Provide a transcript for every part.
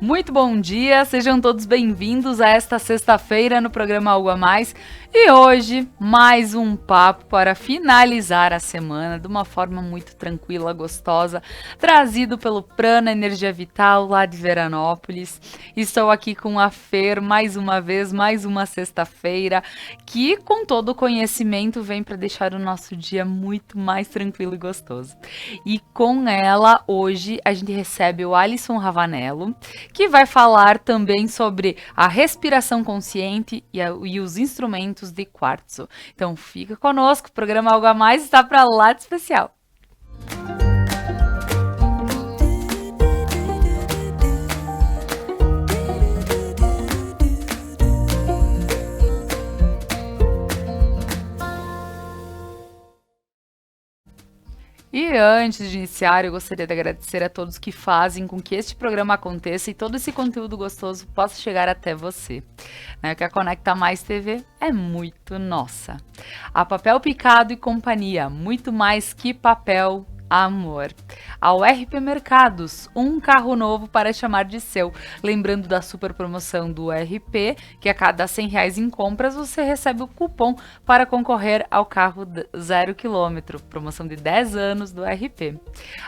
Muito bom dia, sejam todos bem-vindos a esta sexta-feira no programa Algo a Mais. E hoje, mais um papo para finalizar a semana de uma forma muito tranquila, gostosa, trazido pelo Prana Energia Vital, lá de Veranópolis. Estou aqui com a Fer, mais uma vez, mais uma sexta-feira, que com todo o conhecimento vem para deixar o nosso dia muito mais tranquilo e gostoso. E com ela, hoje, a gente recebe o Alisson Ravanello, que vai falar também sobre a respiração consciente e os instrumentos de quartzo. Então fica conosco, o programa Algo a Mais está para lá de especial. E antes de iniciar, eu gostaria de agradecer a todos que fazem com que este programa aconteça e todo esse conteúdo gostoso possa chegar até você. Né? Que a Conecta Mais TV é muito nossa. A Papel Picado e Companhia, muito mais que papel, amor. Ao RP Mercados, um carro novo para chamar de seu. Lembrando da super promoção do RP, que a cada R$100 em compras você recebe o cupom para concorrer ao carro 0 km. Promoção de 10 anos do RP.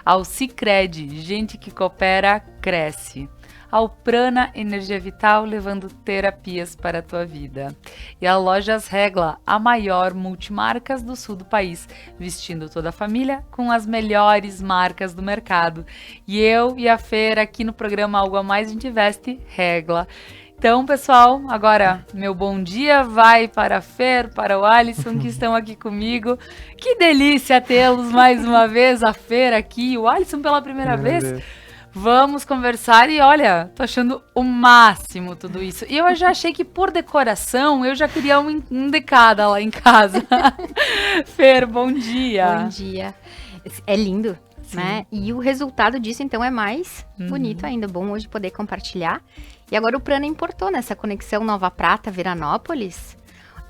Ao Sicredi, gente que coopera, cresce. Ao Prana Energia Vital, levando terapias para a tua vida. E a Lojas Regla, a maior multimarcas do sul do país, vestindo toda a família com as melhores marcas do mercado. E eu e a Fer aqui no programa Algo a Mais, a gente veste Regla. Então, pessoal, agora meu bom dia vai para a Fer, para o Alisson, que estão aqui comigo. Que delícia tê-los mais uma vez, a Fer aqui, o Alisson pela primeira vez. Vamos conversar e olha, tô achando o máximo tudo isso. E eu já achei que por decoração eu já queria um de cada lá em casa. Fer, bom dia. Bom dia. É lindo, sim, né? E o resultado disso então é mais bonito ainda. Bom hoje poder compartilhar. E agora o Prana importou nessa conexão Nova Prata, Veranópolis.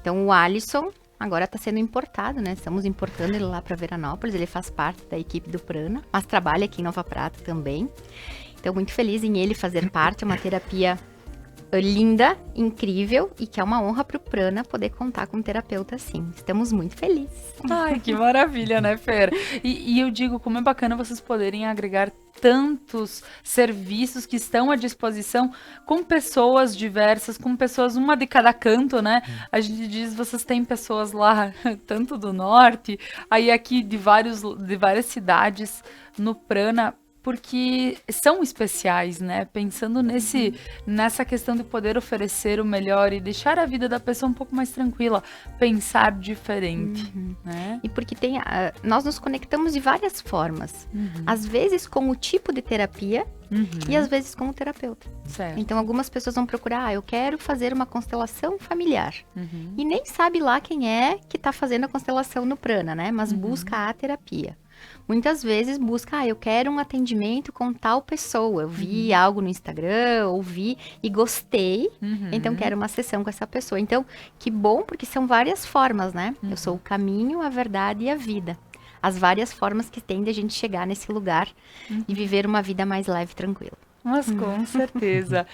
Então o Alisson agora está sendo importado, né? Estamos importando ele lá para Veranópolis. Ele faz parte da equipe do Prana, mas trabalha aqui em Nova Prata também. Então, muito feliz em ele fazer parte. É uma terapia linda, incrível e que é uma honra para o Prana poder contar com um terapeuta assim. Estamos muito felizes. Ai, que maravilha, né, Fer? E eu digo, como é bacana vocês poderem agregar tantos serviços que estão à disposição com pessoas diversas, com pessoas uma de cada canto, né? A gente diz, vocês têm pessoas lá, tanto do norte, aí aqui de várias cidades no Prana, porque são especiais, né? Pensando nessa questão de poder oferecer o melhor e deixar a vida da pessoa um pouco mais tranquila, pensar diferente, né? E porque nós nos conectamos de várias formas. Às vezes com o tipo de terapia e às vezes com o terapeuta. Certo. Então algumas pessoas vão procurar, eu quero fazer uma constelação familiar. E nem sabe lá quem é que está fazendo a constelação no Prana, né? Mas busca a terapia. Muitas vezes busca, eu quero um atendimento com tal pessoa. Eu vi algo no Instagram, ouvi e gostei, então quero uma sessão com essa pessoa. Então, que bom, porque são várias formas, né? Eu sou o caminho, a verdade e a vida. As várias formas que tem de a gente chegar nesse lugar e viver uma vida mais leve e tranquila. Mas com certeza.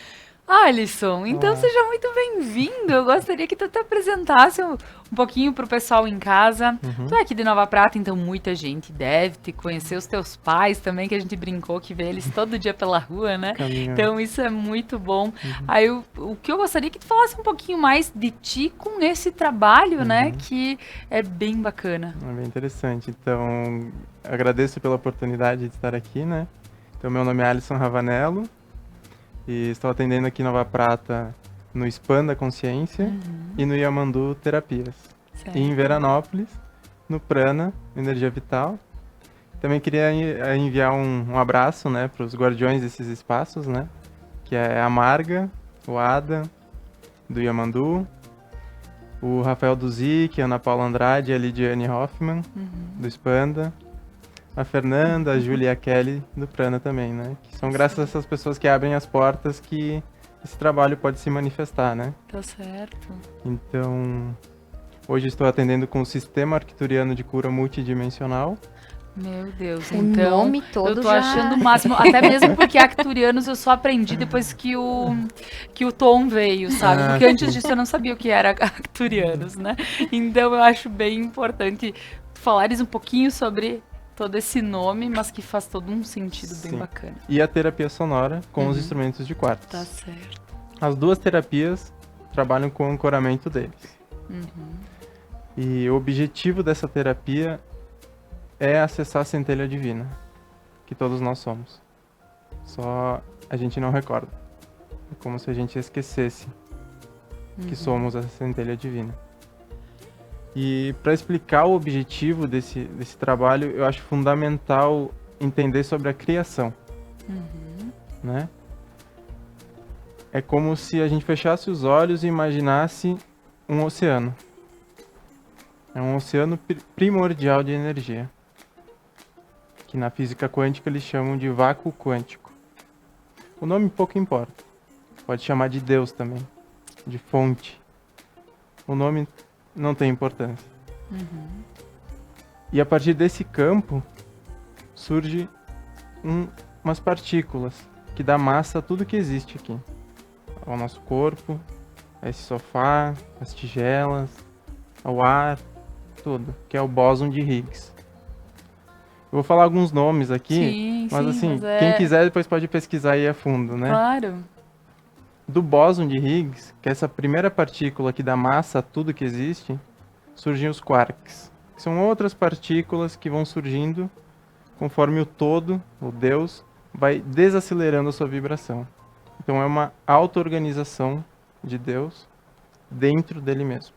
Alisson, então seja muito bem-vindo. Eu gostaria que tu te apresentasse um pouquinho pro pessoal em casa. Tu é aqui de Nova Prata, então muita gente deve te conhecer, os teus pais também, que a gente brincou que vê eles todo dia pela rua, né? Caminho. Então isso é muito bom. Aí o que eu gostaria que tu falasse um pouquinho mais de ti com esse trabalho, né? Que é bem bacana. É bem interessante. Então, agradeço pela oportunidade de estar aqui, né? Então, meu nome é Alisson Ravanello. E estou atendendo aqui em Nova Prata no Expanda Consciência e no Yamandu Terapias. Certo. E em Veranópolis, no Prana Energia Vital. Também queria enviar um abraço, né, para os guardiões desses espaços, né, que é a Marga, o Ada, do Yamandu, o Rafael Duzic, a Ana Paula Andrade e a Lidiane Hoffman, do Expanda. A Fernanda, a Júlia e a Kelly do Prana também, né? Que são graças a essas pessoas que abrem as portas que esse trabalho pode se manifestar, né? Tá certo. Então, hoje estou atendendo com o Sistema Arcturiano de Cura Multidimensional, Meu Deus, O então nome todo eu tô já... achando o máximo, até mesmo porque Arcturianos eu só aprendi depois que o Tom veio, sabe? Porque antes sim. disso eu não sabia o que era Arcturianos, né? Então eu acho bem importante falares um pouquinho sobre todo esse nome, mas que faz todo um sentido bem Sim. bacana. E a terapia sonora com os Uhum. instrumentos de quartzo. Tá certo. As duas terapias trabalham com o ancoramento deles. Uhum. E o objetivo dessa terapia é acessar a centelha divina, que todos nós somos. Só a gente não recorda. É como se a gente esquecesse que somos a centelha divina. E para explicar o objetivo desse trabalho, eu acho fundamental entender sobre a criação, né? É como se a gente fechasse os olhos e imaginasse um oceano. É um oceano primordial de energia, que na física quântica eles chamam de vácuo quântico. O nome pouco importa. Pode chamar de Deus também, de fonte. O nome não tem importância. E a partir desse campo surge umas partículas que dá massa a tudo que existe aqui. Ao nosso corpo, a esse sofá, as tigelas, ao ar, tudo, que é o bóson de Higgs. Eu vou falar alguns nomes aqui, Sim, mas sim, assim, mas é- quem quiser depois pode pesquisar aí a fundo, né? Claro. Do bóson de Higgs, que é essa primeira partícula que dá massa a tudo que existe, surgem os quarks, que são outras partículas que vão surgindo conforme o todo, o Deus, vai desacelerando a sua vibração. Então é uma auto-organização de Deus dentro dele mesmo.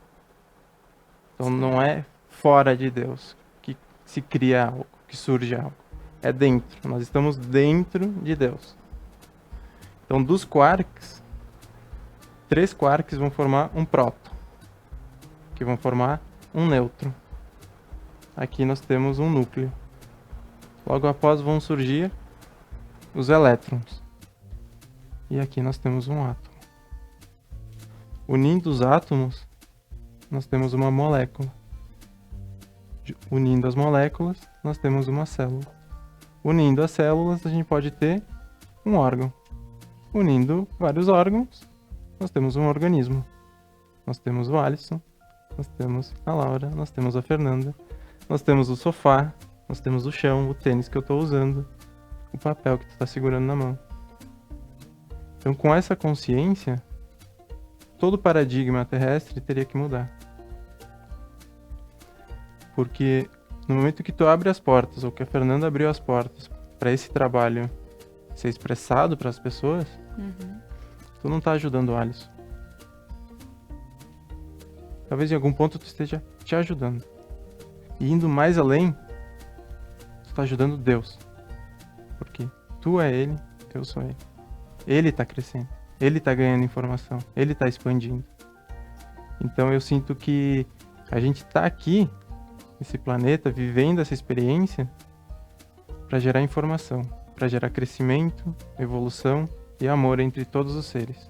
Então não é fora de Deus que se cria algo, que surge algo. É dentro. Nós estamos dentro de Deus. Então dos quarks, 3 quarks vão formar um próton, que vão formar um nêutron. Aqui nós temos um núcleo. Logo após vão surgir os elétrons. E aqui nós temos um átomo. Unindo os átomos, nós temos uma molécula. Unindo as moléculas, nós temos uma célula. Unindo as células, a gente pode ter um órgão. Unindo vários órgãos, nós temos um organismo. Nós temos o Alisson, nós temos a Laura, nós temos a Fernanda, nós temos o sofá, nós temos o chão, o tênis que eu estou usando, o papel que tu está segurando na mão. Então, com essa consciência, todo paradigma terrestre teria que mudar. Porque no momento que tu abre as portas, ou que a Fernanda abriu as portas para esse trabalho ser expressado para as pessoas, tu não está ajudando o Alisson. Talvez em algum ponto tu esteja te ajudando. E indo mais além, tu está ajudando Deus. Porque tu é Ele, eu sou Ele. Ele está crescendo, Ele está ganhando informação, Ele está expandindo. Então eu sinto que a gente está aqui, nesse planeta, vivendo essa experiência para gerar informação, para gerar crescimento, evolução e amor entre todos os seres.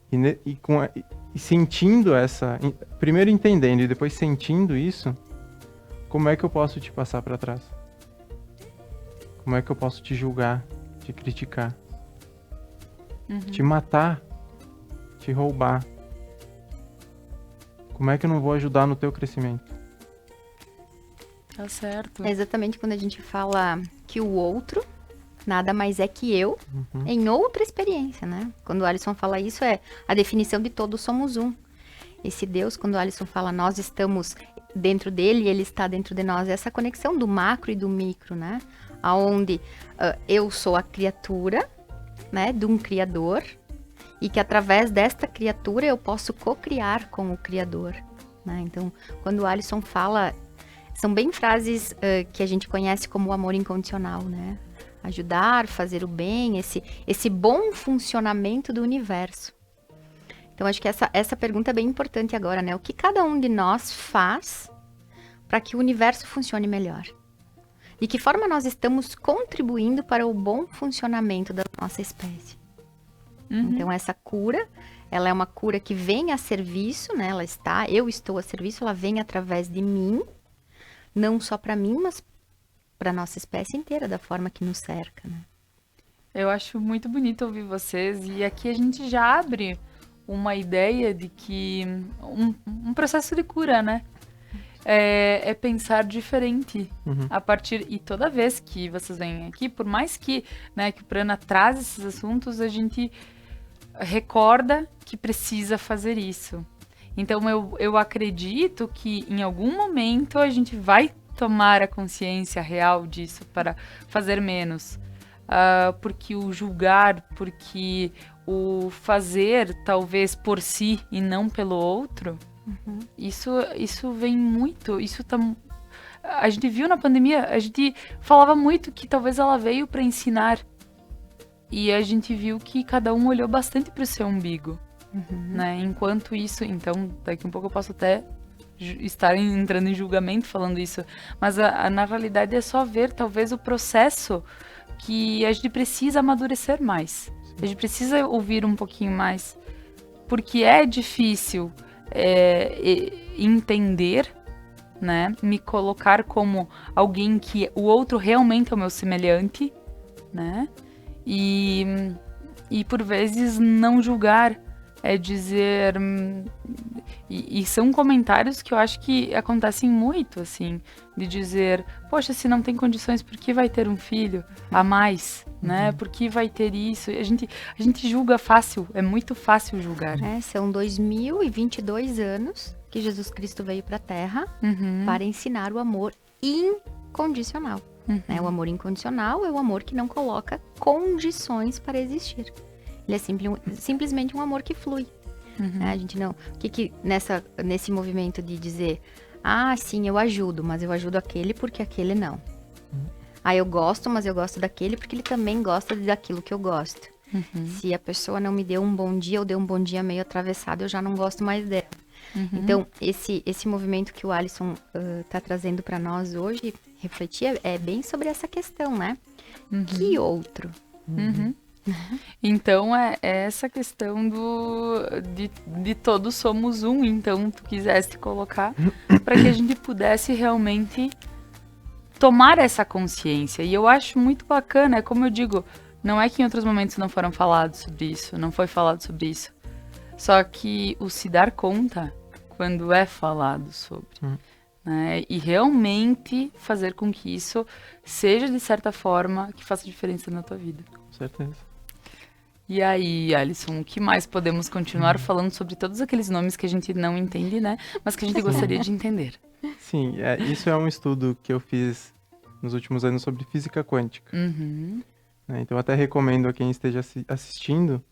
E sentindo essa, primeiro entendendo e depois sentindo isso, como é que eu posso te passar para trás? Como é que eu posso te julgar, te criticar, te matar, te roubar? Como é que eu não vou ajudar no teu crescimento? Tá certo. É exatamente quando a gente fala que o outro nada mais é que eu em outra experiência, né? Quando o Alisson fala isso, é a definição de todos somos um. Esse Deus, quando o Alisson fala nós estamos dentro dele e ele está dentro de nós, é essa conexão do macro e do micro, né? Aonde eu sou a criatura, né, de um criador, e que através desta criatura eu posso co-criar com o criador, né? Então, quando o Alisson fala, são bem frases que a gente conhece como o amor incondicional, né? Ajudar, fazer o bem, esse bom funcionamento do universo. Então, acho que essa pergunta é bem importante agora, né? O que cada um de nós faz para que o universo funcione melhor? De que forma nós estamos contribuindo para o bom funcionamento da nossa espécie? Então, essa cura, ela é uma cura que vem a serviço, né? Eu estou a serviço, ela vem através de mim, não só para mim, mas para nossa espécie inteira, da forma que nos cerca, né? Eu acho muito bonito ouvir vocês, e aqui a gente já abre uma ideia de que um processo de cura, né? É pensar diferente a partir, e toda vez que vocês vêm aqui, por mais que, né, que o Prana traz esses assuntos, a gente recorda que precisa fazer isso. Então eu acredito que em algum momento a gente vai tomar a consciência real disso para fazer menos. Porque o julgar, porque o fazer talvez por si e não pelo outro, isso vem muito, a gente viu na pandemia, a gente falava muito que talvez ela veio para ensinar, e a gente viu que cada um olhou bastante para o seu umbigo, né? Enquanto isso, então daqui um pouco eu posso até estar entrando em julgamento falando isso, mas na realidade é só ver talvez o processo que a gente precisa amadurecer mais. A gente precisa ouvir um pouquinho mais, porque é difícil entender, né? Me colocar como alguém que o outro realmente é o meu semelhante, né? E por vezes não julgar, dizer... E são comentários que eu acho que acontecem muito, assim, de dizer, poxa, se não tem condições, por que vai ter um filho a mais, né? Por que vai ter isso? A gente julga fácil, é muito fácil julgar. São 2022 anos que Jesus Cristo veio para a Terra para ensinar o amor incondicional. Né? O amor incondicional é o amor que não coloca condições para existir. Ele é simplesmente um amor que flui. Né? A gente não... O que nesse movimento de dizer, sim, eu ajudo, mas eu ajudo aquele porque aquele não. Eu gosto, mas eu gosto daquele porque ele também gosta daquilo que eu gosto. Se a pessoa não me deu um bom dia ou deu um bom dia meio atravessado, eu já não gosto mais dela. Então, esse movimento que o Alisson tá trazendo para nós hoje, refletir, é bem sobre essa questão, né? Que outro? Então, é essa questão de todos somos um, então, tu quiseste colocar, para que a gente pudesse realmente tomar essa consciência. E eu acho muito bacana, como eu digo, não é que em outros momentos não foram falados sobre isso, não foi falado sobre isso. Só que o se dar conta quando é falado sobre. Né? E realmente fazer com que isso seja, de certa forma, que faça diferença na tua vida. Com certeza. E aí, Alisson, o que mais podemos continuar falando sobre todos aqueles nomes que a gente não entende, né? Mas que a gente gostaria de entender. Sim, isso é um estudo que eu fiz nos últimos anos sobre física quântica. Né? Então, até recomendo a quem esteja assistindo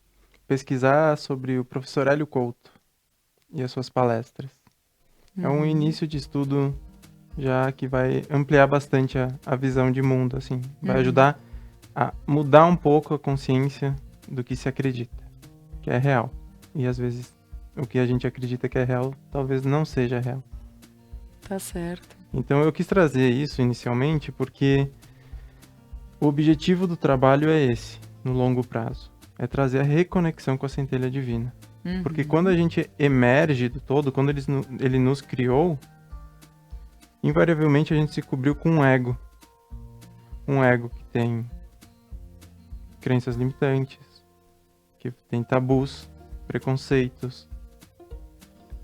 pesquisar sobre o professor Hélio Couto e as suas palestras. É um início de estudo já que vai ampliar bastante a visão de mundo, assim. Vai ajudar a mudar um pouco a consciência do que se acredita, que é real. E às vezes o que a gente acredita que é real, talvez não seja real. Tá certo. Então eu quis trazer isso inicialmente porque o objetivo do trabalho é esse, no longo prazo. É trazer a reconexão com a centelha divina. Porque quando a gente emerge do todo, quando ele nos criou, invariavelmente a gente se cobriu com um ego. Um ego que tem crenças limitantes, que tem tabus, preconceitos,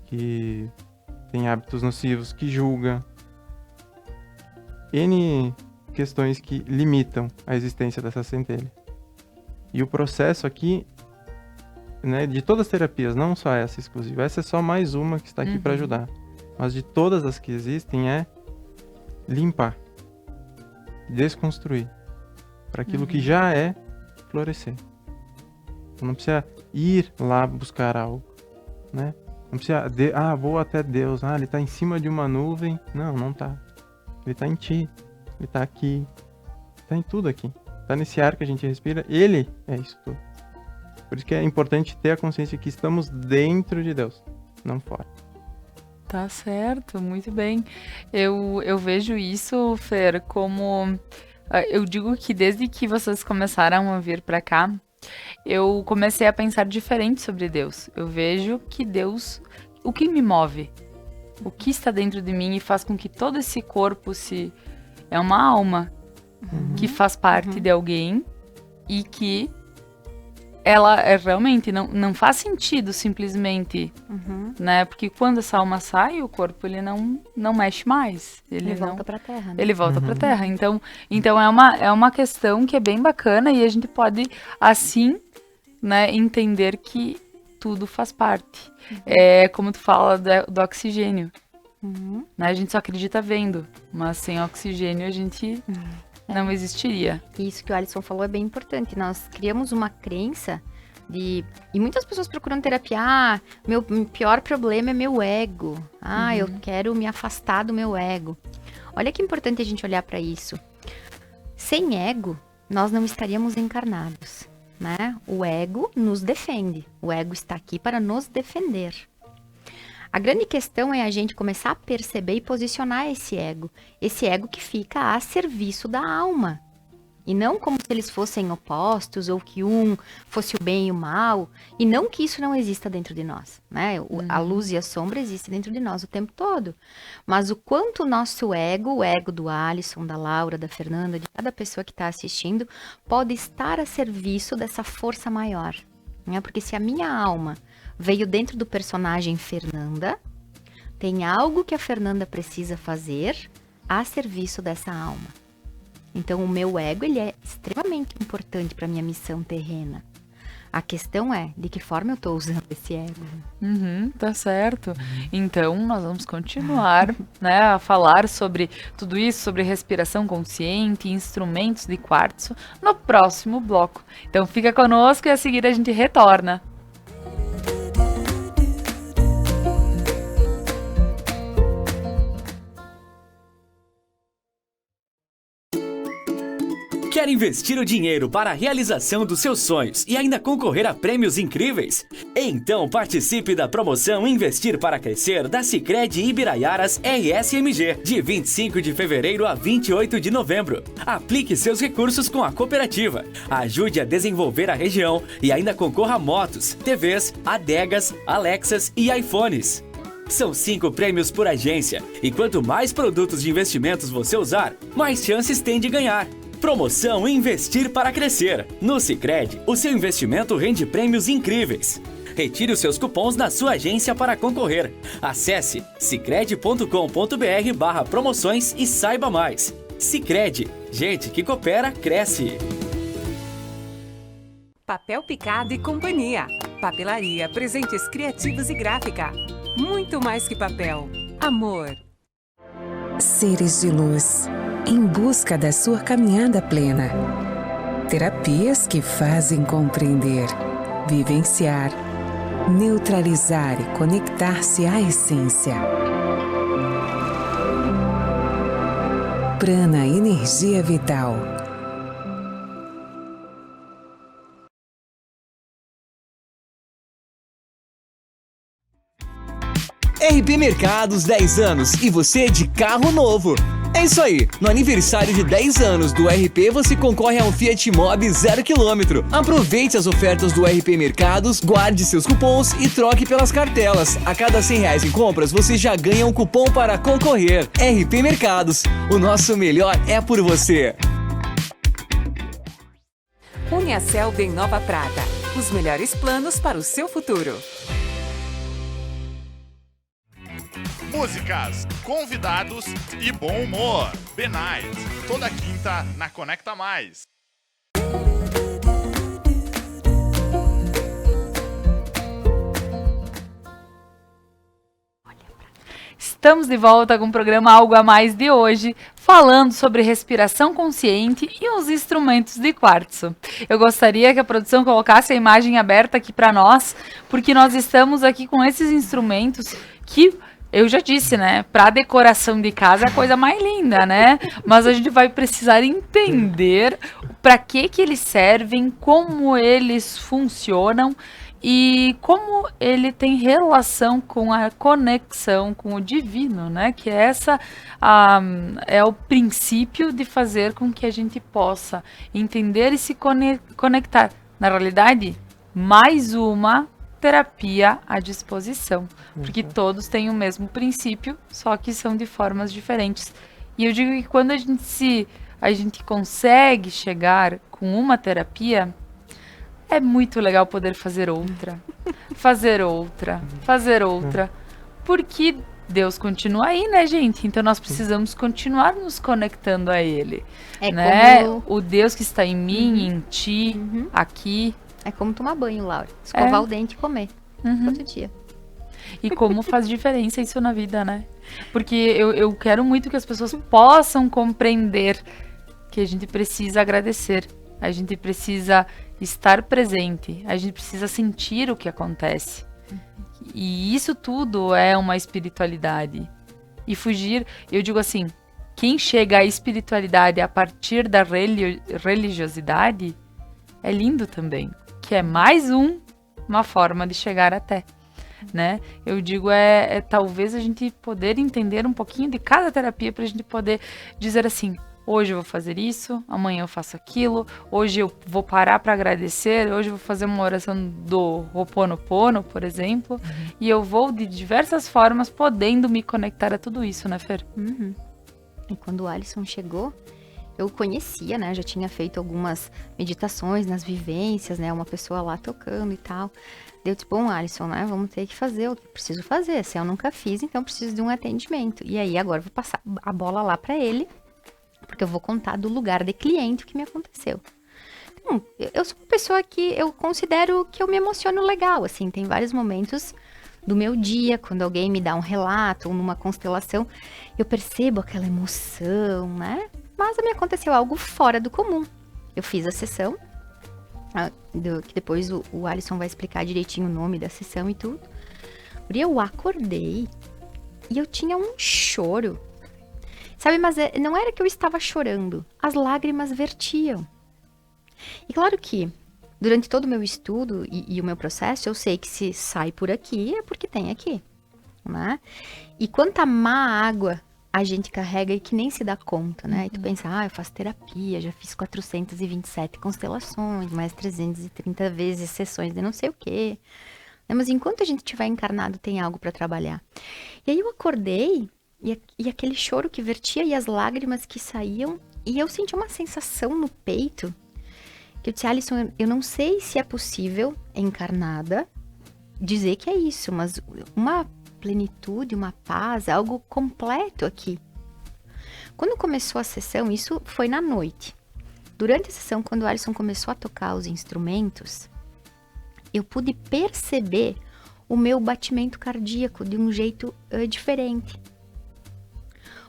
que tem hábitos nocivos, que julga. N questões que limitam a existência dessa centelha. E o processo aqui, né, de todas as terapias, não só essa exclusiva, essa é só mais uma que está aqui para ajudar. Mas de todas as que existem é limpar, desconstruir, para aquilo que já é florescer. Não precisa ir lá buscar algo, né? Não precisa, vou até Deus, ele está em cima de uma nuvem. Não, não está. Ele está em ti, ele está aqui, está em tudo aqui. Está nesse ar que a gente respira, ele é isso tudo. Por isso que é importante ter a consciência que estamos dentro de Deus, não fora. Tá certo, muito bem. Eu vejo isso, Fer, como... Eu digo que desde que vocês começaram a vir pra cá, eu comecei a pensar diferente sobre Deus. Eu vejo que Deus... O que me move? o que está dentro de mim e faz com que todo esse corpo é uma alma que faz parte de alguém e que ela realmente não faz sentido simplesmente, né? Porque quando essa alma sai, o corpo ele não mexe mais. Ele volta pra terra, né? Ele volta pra terra. Então é uma questão que é bem bacana e a gente pode, assim, né, entender que tudo faz parte. É como tu fala do oxigênio. Né? A gente só acredita vendo, mas sem oxigênio a gente não existiria. Isso que o Alisson falou é bem importante. Nós criamos uma crença e muitas pessoas procuram terapia. Meu pior problema é meu ego. Eu quero me afastar do meu ego. Olha que importante a gente olhar para isso. Sem ego, nós não estaríamos encarnados, né? O ego nos defende. O ego está aqui para nos defender. A grande questão é a gente começar a perceber e posicionar esse ego que fica a serviço da alma. E não como se eles fossem opostos, ou que um fosse o bem e o mal, e não que isso não exista dentro de nós, né? A luz e a sombra existem dentro de nós o tempo todo. Mas o quanto o nosso ego, o ego do Alisson, da Laura, da Fernanda, de cada pessoa que está assistindo, pode estar a serviço dessa força maior, né? Porque se a minha alma veio dentro do personagem Fernanda, tem algo que a Fernanda precisa fazer a serviço dessa alma. Então, o meu ego, ele é extremamente importante para minha missão terrena. A questão é, de que forma eu estou usando esse ego? Tá certo. Então, nós vamos continuar, né, a falar sobre tudo isso, sobre respiração consciente, instrumentos de quartzo, no próximo bloco. Então, fica conosco e a seguir a gente retorna. Quer investir o dinheiro para a realização dos seus sonhos e ainda concorrer a prêmios incríveis? Então participe da promoção Investir para Crescer da Sicredi Ibiraiaras RSMG, de 25 de fevereiro a 28 de novembro. Aplique seus recursos com a cooperativa, ajude a desenvolver a região e ainda concorra a motos, TVs, adegas, Alexas e iPhones. São 5 prêmios por agência e quanto mais produtos de investimentos você usar, mais chances tem de ganhar. Promoção Investir para Crescer. No Sicredi, o seu investimento rende prêmios incríveis. Retire os seus cupons na sua agência para concorrer. Acesse sicredi.com.br/promoções e saiba mais. Sicredi, gente que coopera, cresce. Papel Picado e Companhia. Papelaria, presentes criativos e gráfica. Muito mais que papel. Amor. Seres de luz, em busca da sua caminhada plena. Terapias que fazem compreender, vivenciar, neutralizar e conectar-se à essência. Prana Energia Vital. RP Mercados 10 anos e você de carro novo. É isso aí, no aniversário de 10 anos do RP você concorre a um Fiat Mobi 0 km. Aproveite as ofertas do RP Mercados, guarde seus cupons e troque pelas cartelas. A cada R$100 em compras você já ganha um cupom para concorrer. RP Mercados, o nosso melhor é por você. Uniacel em Nova Prata. Os melhores planos para o seu futuro. Músicas, convidados e bom humor. The Night, toda quinta na Conecta Mais. Estamos de volta com o programa Algo a Mais de hoje, falando sobre respiração consciente e os instrumentos de quartzo. Eu gostaria que a produção colocasse a imagem aberta aqui para nós, porque nós estamos aqui com esses instrumentos que... Eu já disse, né? Para decoração de casa é a coisa mais linda, né? Mas a gente vai precisar entender para que eles servem, como eles funcionam e como ele tem relação com a conexão com o divino, né? Que essa é o princípio de fazer com que a gente possa entender e se conectar. Na realidade, mais uma terapia à disposição, porque todos têm o mesmo princípio, só que são de formas diferentes. E eu digo que quando a gente consegue chegar com uma terapia, é muito legal poder fazer outra, porque Deus continua aí, né, gente? Então nós precisamos continuar nos conectando a Ele, né? O Deus que está em mim, em ti, aqui. É como tomar banho, Laura. Escovar o dente e comer. Todo dia. E como faz diferença isso na vida, né? Porque eu quero muito que as pessoas possam compreender que a gente precisa agradecer, a gente precisa estar presente, a gente precisa sentir o que acontece. E isso tudo é uma espiritualidade. E fugir, eu digo assim, quem chega à espiritualidade a partir da religiosidade é lindo também, que é mais uma forma de chegar até, né? Eu digo, talvez a gente poder entender um pouquinho de cada terapia para a gente poder dizer assim, hoje eu vou fazer isso, amanhã eu faço aquilo, hoje eu vou parar para agradecer, hoje eu vou fazer uma oração do Ho'oponopono, por exemplo, e eu vou de diversas formas podendo me conectar a tudo isso, né, Fer? E quando o Alisson chegou, eu conhecia, né, já tinha feito algumas meditações nas vivências, né, uma pessoa lá tocando e tal. Deu tipo, bom, Alisson, né, vamos ter que fazer o que preciso fazer, se eu nunca fiz, então preciso de um atendimento. E aí agora eu vou passar a bola lá para ele, porque eu vou contar do lugar de cliente o que me aconteceu. Então, eu sou uma pessoa que eu considero que eu me emociono legal, assim, tem vários momentos do meu dia, quando alguém me dá um relato ou numa constelação, eu percebo aquela emoção, né? Mas me aconteceu algo fora do comum. Eu fiz a sessão, que depois o Alisson vai explicar direitinho o nome da sessão e tudo. E eu acordei e eu tinha um choro. Sabe, mas não era que eu estava chorando, as lágrimas vertiam. E claro que, durante todo o meu estudo e o meu processo, eu sei que se sai por aqui, é porque tem aqui, né? E quanta má água a gente carrega e que nem se dá conta, né? E tu pensa, eu faço terapia, já fiz 427 constelações, mais 330 vezes sessões de não sei o quê. Mas enquanto a gente estiver encarnado, tem algo para trabalhar. E aí eu acordei... E aquele choro que vertia e as lágrimas que saíam. E eu senti uma sensação no peito. Que eu disse, Alisson, eu não sei se é possível, encarnada, dizer que é isso. Mas uma plenitude, uma paz, algo completo aqui. Quando começou a sessão, isso foi na noite. Durante a sessão, quando o Alisson começou a tocar os instrumentos, eu pude perceber o meu batimento cardíaco de um jeito diferente.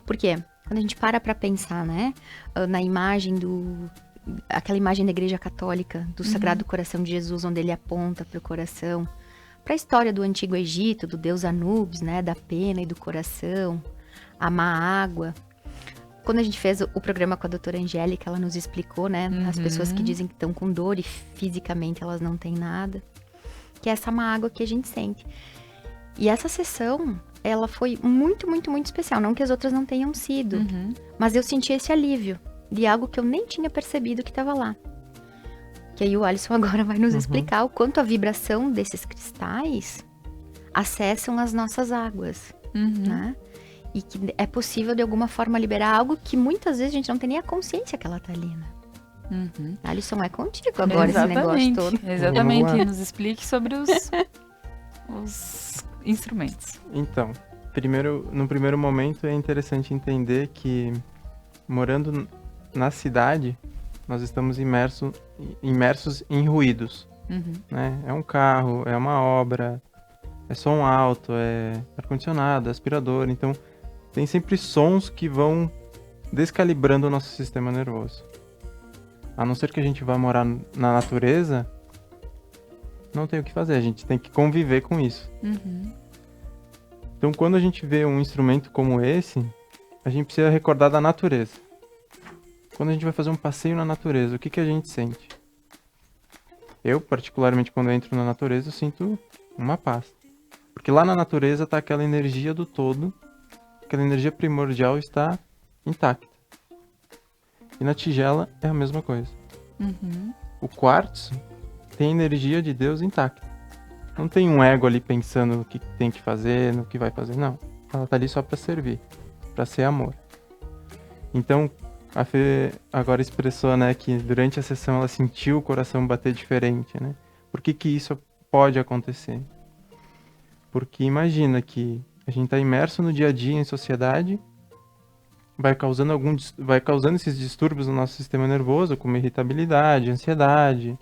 Por quê? Quando a gente para pensar, né, na imagem aquela imagem da Igreja Católica, do Sagrado Coração de Jesus, onde ele aponta para o coração, para a história do Antigo Egito, do deus Anubis, né, da pena e do coração, a má água. Quando a gente fez o programa com a doutora Angélica, ela nos explicou, né, as pessoas que dizem que estão com dor e fisicamente elas não têm nada, que é essa má água que a gente sente. E essa sessão... ela foi muito, muito, muito especial. Não que as outras não tenham sido. Mas eu senti esse alívio de algo que eu nem tinha percebido que estava lá. Que aí o Alisson agora vai nos explicar o quanto a vibração desses cristais acessam as nossas águas. Né? E que é possível, de alguma forma, liberar algo que muitas vezes a gente não tem nem a consciência que ela tá ali, né? Alisson, é contigo agora esse negócio todo. Exatamente. Nos explique sobre os instrumentos. Então, no primeiro momento é interessante entender que morando na cidade, nós estamos imersos em ruídos. Né? É um carro, é uma obra, é som alto, é ar-condicionado, aspirador. Então, tem sempre sons que vão descalibrando o nosso sistema nervoso. A não ser que a gente vá morar na natureza, não tem o que fazer, a gente tem que conviver com isso. Então, quando a gente vê um instrumento como esse, a gente precisa recordar da natureza. Quando a gente vai fazer um passeio na natureza, o que a gente sente? Eu, particularmente, quando eu entro na natureza, eu sinto uma paz. Porque lá na natureza está aquela energia do todo, aquela energia primordial está intacta. E na tigela é a mesma coisa. O quartzo tem a energia de Deus intacta. Não tem um ego ali pensando no que tem que fazer, no que vai fazer, não. Ela tá ali só para servir, para ser amor. Então, a Fê agora expressou, né, que durante a sessão ela sentiu o coração bater diferente, né? Por que que isso pode acontecer? Porque imagina que a gente está imerso no dia a dia em sociedade, vai causando esses distúrbios no nosso sistema nervoso, como irritabilidade, ansiedade,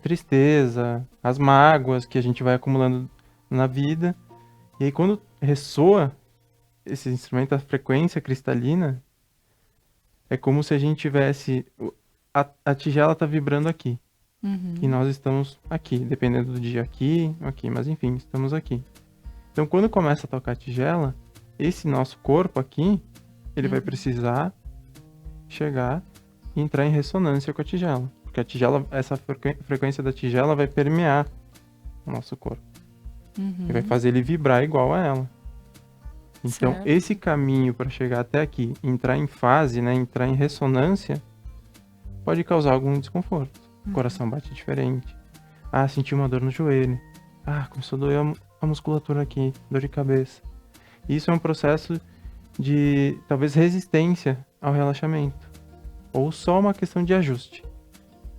tristeza, as mágoas que a gente vai acumulando na vida. E aí quando ressoa esse instrumento, a frequência cristalina, é como se a gente tivesse... A tigela está vibrando aqui. E nós estamos aqui, dependendo do dia aqui, mas enfim, estamos aqui. Então quando começa a tocar a tigela, esse nosso corpo aqui, ele vai precisar chegar e entrar em ressonância com a tigela. Porque a tigela, essa frequência da tigela vai permear o nosso corpo. E vai fazer ele vibrar igual a ela. Então, Certo. esse caminho para chegar até aqui, entrar em fase, né, entrar em ressonância, pode causar algum desconforto. O coração bate diferente. Ah, senti uma dor no joelho. Ah, começou a doer a musculatura aqui, dor de cabeça. Isso é um processo de, talvez, resistência ao relaxamento. Ou só uma questão de ajuste,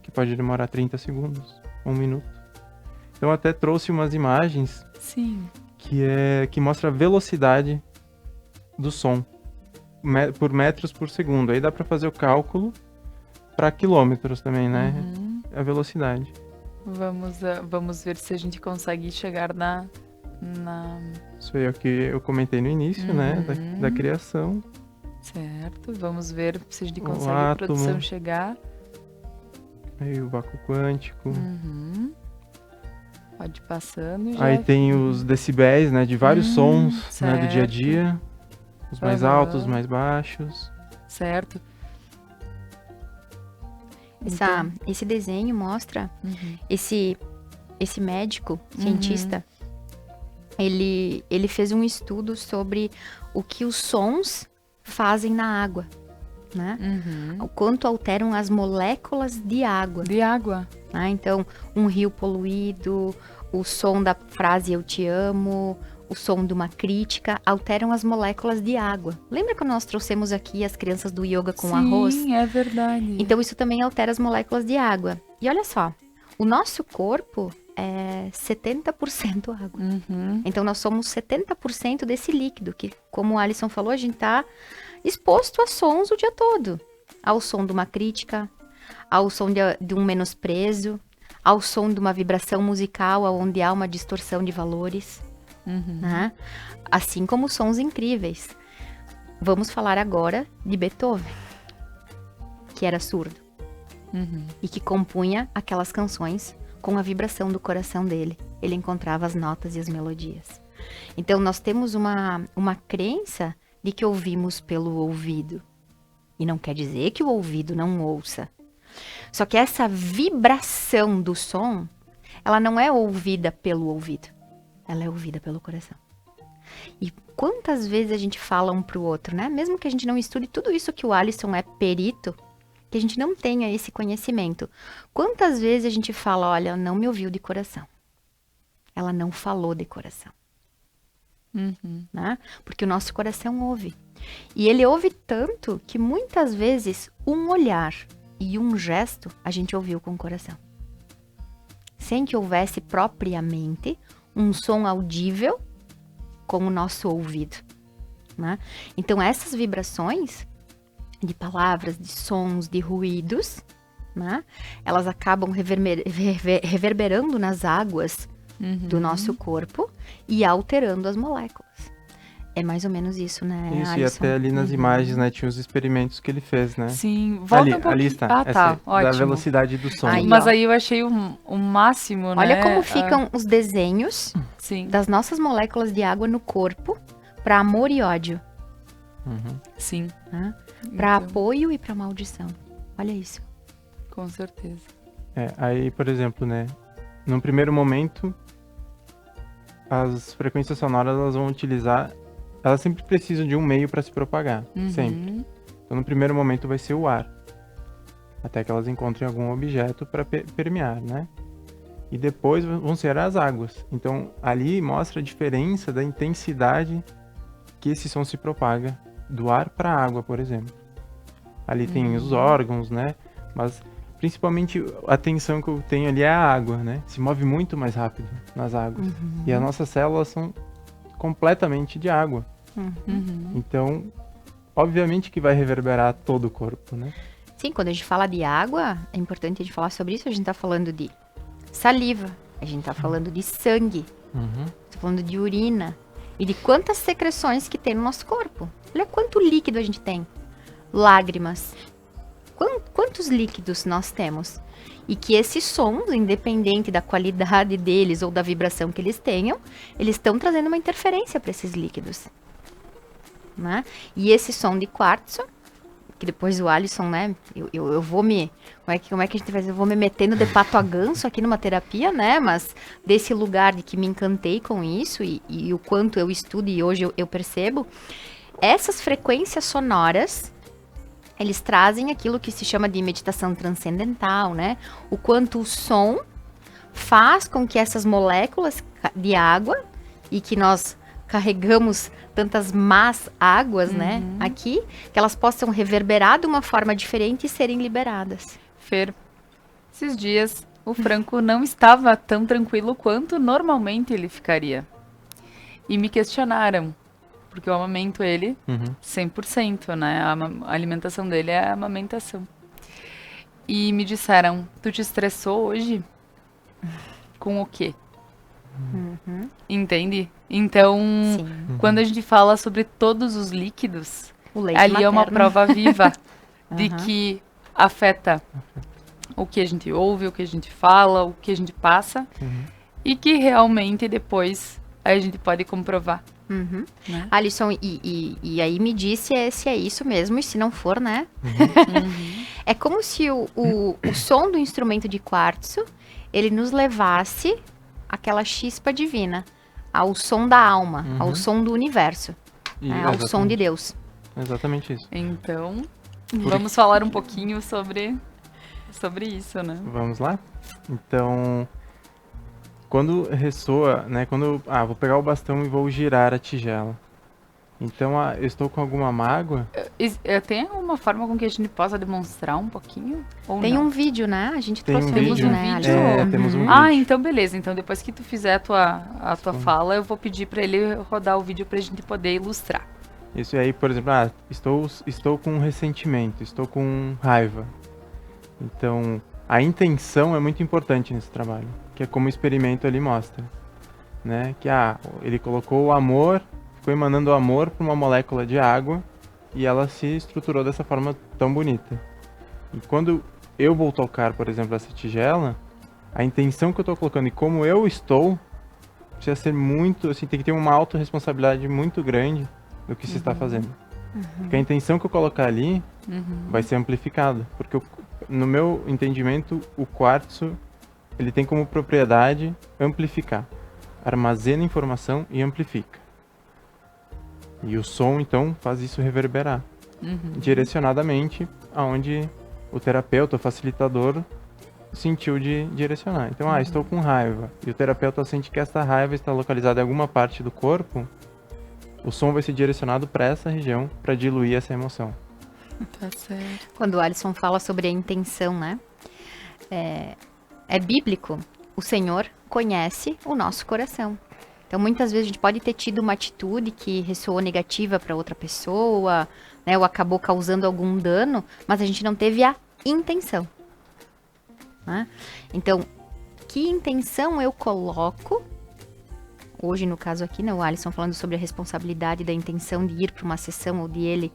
que pode demorar 30 segundos, 1 minuto. Então, até trouxe umas imagens Sim. que mostra a velocidade do som por metros por segundo. Aí dá para fazer o cálculo para quilômetros também, né? A velocidade. Vamos ver se a gente consegue chegar na... Isso aí é o que eu comentei no início, né? Da criação. Certo. Vamos ver se a gente O consegue a átomo. produção chegar. Aí o vácuo quântico. Pode ir passando. Já. Aí tem os decibéis, né? De vários sons, né? Do dia a certo. dia. Os mais altos, os mais baixos. Certo. Esse desenho mostra esse médico, cientista, ele fez um estudo sobre o que os sons fazem na água, né? O quanto alteram as moléculas de água. De água. Né? Então, um rio poluído, o som da frase eu te amo, o som de uma crítica, alteram as moléculas de água. Lembra quando nós trouxemos aqui as crianças do yoga com arroz? Sim, é verdade. Então, isso também altera as moléculas de água. E olha só, o nosso corpo é 70% água. Então, nós somos 70% desse líquido, que, como o Alisson falou, a gente está exposto a sons o dia todo. Ao som de uma crítica, ao som de um menosprezo, ao som de uma vibração musical, onde há uma distorção de valores. Né? Assim como sons incríveis. Vamos falar agora de Beethoven, que era surdo e que compunha aquelas canções com a vibração do coração dele. Ele encontrava as notas e as melodias. Então nós temos uma crença de que ouvimos pelo ouvido. E não quer dizer que o ouvido não ouça. Só que essa vibração do som, ela não é ouvida pelo ouvido. Ela é ouvida pelo coração. E quantas vezes a gente fala um pro outro, né? Mesmo que a gente não estude tudo isso que o Alisson é perito, que a gente não tenha esse conhecimento. Quantas vezes a gente fala, olha, ela não me ouviu de coração. Ela não falou de coração. Né? Porque o nosso coração ouve. E ele ouve tanto que muitas vezes um olhar e um gesto a gente ouviu com o coração. Sem que houvesse propriamente um som audível com o nosso ouvido, né? Então, essas vibrações de palavras, de sons, de ruídos, né? Elas acabam reverberando nas águas do nosso corpo e alterando as moléculas. É mais ou menos isso, né, Isso, e Alisson? até ali nas imagens, né, tinha os experimentos que ele fez, né? Sim, volta um pouquinho. Ali está, Ah, tá, essa, da ótimo. velocidade do som. Aí, Mas ó. aí eu achei o máximo, né? Olha como ficam os desenhos Sim, das nossas moléculas de água no corpo para amor e ódio, sim. né? Para Então, apoio e para maldição. Olha isso. com certeza. Aí, por exemplo, né, num primeiro momento, as frequências sonoras, elas sempre precisam de um meio para se propagar, sempre. Então, no primeiro momento vai ser o ar, até que elas encontrem algum objeto para permear, né? e depois vão ser as águas. Então, ali mostra a diferença da intensidade que esse som se propaga do ar para a água, por exemplo. Ali tem os órgãos, né? Mas principalmente a tensão que eu tenho ali é a água, né? Se move muito mais rápido nas águas. E as nossas células são completamente de água. Então, obviamente que vai reverberar todo o corpo, né? Sim, quando a gente fala de água, é importante a gente falar sobre isso. A gente tá falando de saliva, a gente tá falando de sangue, tá falando de urina e de quantas secreções que tem no nosso corpo. Olha quanto líquido a gente tem. Lágrimas. Quantos líquidos nós temos? E que esses sons, independente da qualidade deles ou da vibração que eles tenham, eles estão trazendo uma interferência para esses líquidos. Né? E esse som de quartzo, que depois o Alisson, né, eu vou me... Como é que a gente faz? Eu vou me metendo de pato a ganso aqui numa terapia, né, mas desse lugar de que me encantei com isso e o quanto eu estudo e hoje eu percebo, essas frequências sonoras, eles trazem aquilo que se chama de meditação transcendental, né, o quanto o som faz com que essas moléculas de água e que nós carregamos tantas más águas, né, aqui, que elas possam reverberar de uma forma diferente e serem liberadas. Fer, esses dias o Franco não estava tão tranquilo quanto normalmente ele ficaria. E me questionaram, porque eu amamento ele 100%, né, a alimentação dele é a amamentação. E me disseram, tu te estressou hoje? Com o quê? Entende? Então, quando a gente fala sobre todos os líquidos, O leite ali materno. é uma prova viva de que afeta o que a gente ouve, o que a gente fala, o que a gente passa, e que realmente depois a gente pode comprovar. Né? Alisson, e aí me disse se é isso mesmo, e se não for, né? É como se o som do instrumento de quartzo, ele nos levasse àquela chispa divina, ao som da alma, ao som do universo, né? Ao som de Deus. Exatamente isso. Então, vamos falar um pouquinho sobre isso, né? Vamos lá? Então, quando ressoa, né? Quando vou pegar o bastão e vou girar a tigela. Então, eu estou com alguma mágoa? Tem alguma forma com que a gente possa demonstrar um pouquinho? Ou Tem não? um vídeo, né? A gente Tem trouxe um um vídeo? vídeo, né? vídeo? Alisson? Temos um Ah, vídeo. então beleza. Então depois que tu fizer a tua fala, eu vou pedir pra ele rodar o vídeo pra gente poder ilustrar. Isso aí, por exemplo, estou com ressentimento, estou com raiva. Então, a intenção é muito importante nesse trabalho, que é como o experimento ali mostra, né? Que ele colocou o amor, ficou emanando o amor para uma molécula de água e ela se estruturou dessa forma tão bonita. E quando eu vou tocar, por exemplo, essa tigela, a intenção que eu estou colocando e como eu estou, precisa ser muito, assim, tem que ter uma autorresponsabilidade muito grande do que se está fazendo. Porque a intenção que eu colocar ali vai ser amplificada. Porque, no meu entendimento, o quartzo ele tem como propriedade amplificar. Armazena informação e amplifica. E o som, então, faz isso reverberar. Direcionadamente, aonde o terapeuta, o facilitador, sentiu de direcionar. Então, estou com raiva. E o terapeuta sente que essa raiva está localizada em alguma parte do corpo. O som vai ser direcionado para essa região para diluir essa emoção. Tá certo. Quando o Alisson fala sobre a intenção, né? É bíblico. O Senhor conhece o nosso coração. Então, muitas vezes a gente pode ter tido uma atitude que ressoou negativa para outra pessoa, né? Ou acabou causando algum dano, mas a gente não teve a intenção. Né? Então, que intenção eu coloco? Hoje, no caso aqui, né, o Alisson falando sobre a responsabilidade da intenção de ir para uma sessão ou de ele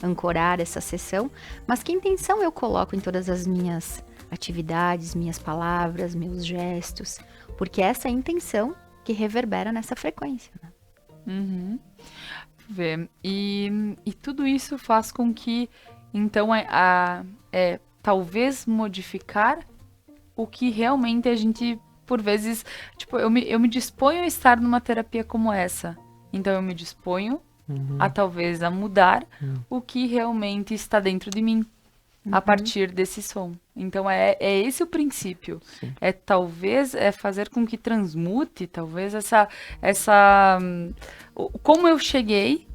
ancorar essa sessão, mas que intenção eu coloco em todas as minhas atividades, minhas palavras, meus gestos? Porque essa é a intenção que reverbera nessa frequência. Né? Vê. E tudo isso faz com que, então, talvez modificar o que realmente a gente, por vezes, tipo, eu me disponho a estar numa terapia como essa. Então, eu me disponho a talvez a mudar o que realmente está dentro de mim. a partir desse som. Então, é esse o princípio. Sim. Talvez fazer com que transmute, talvez como eu cheguei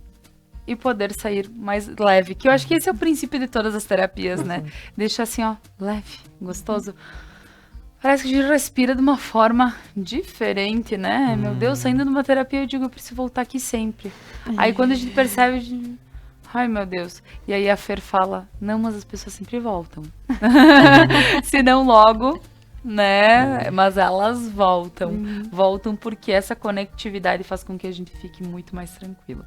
e poder sair mais leve. Que eu acho que esse é o princípio de todas as terapias, né? Deixa assim, ó, leve, gostoso. Parece que a gente respira de uma forma diferente, né? Meu Deus, saindo de uma terapia, eu digo, eu preciso voltar aqui sempre. Aí quando a gente percebe, a gente... Ai, meu Deus. E aí a Fer fala, não, mas as pessoas sempre voltam. Se não logo, né? Mas elas voltam. Voltam porque essa conectividade faz com que a gente fique muito mais tranquilo.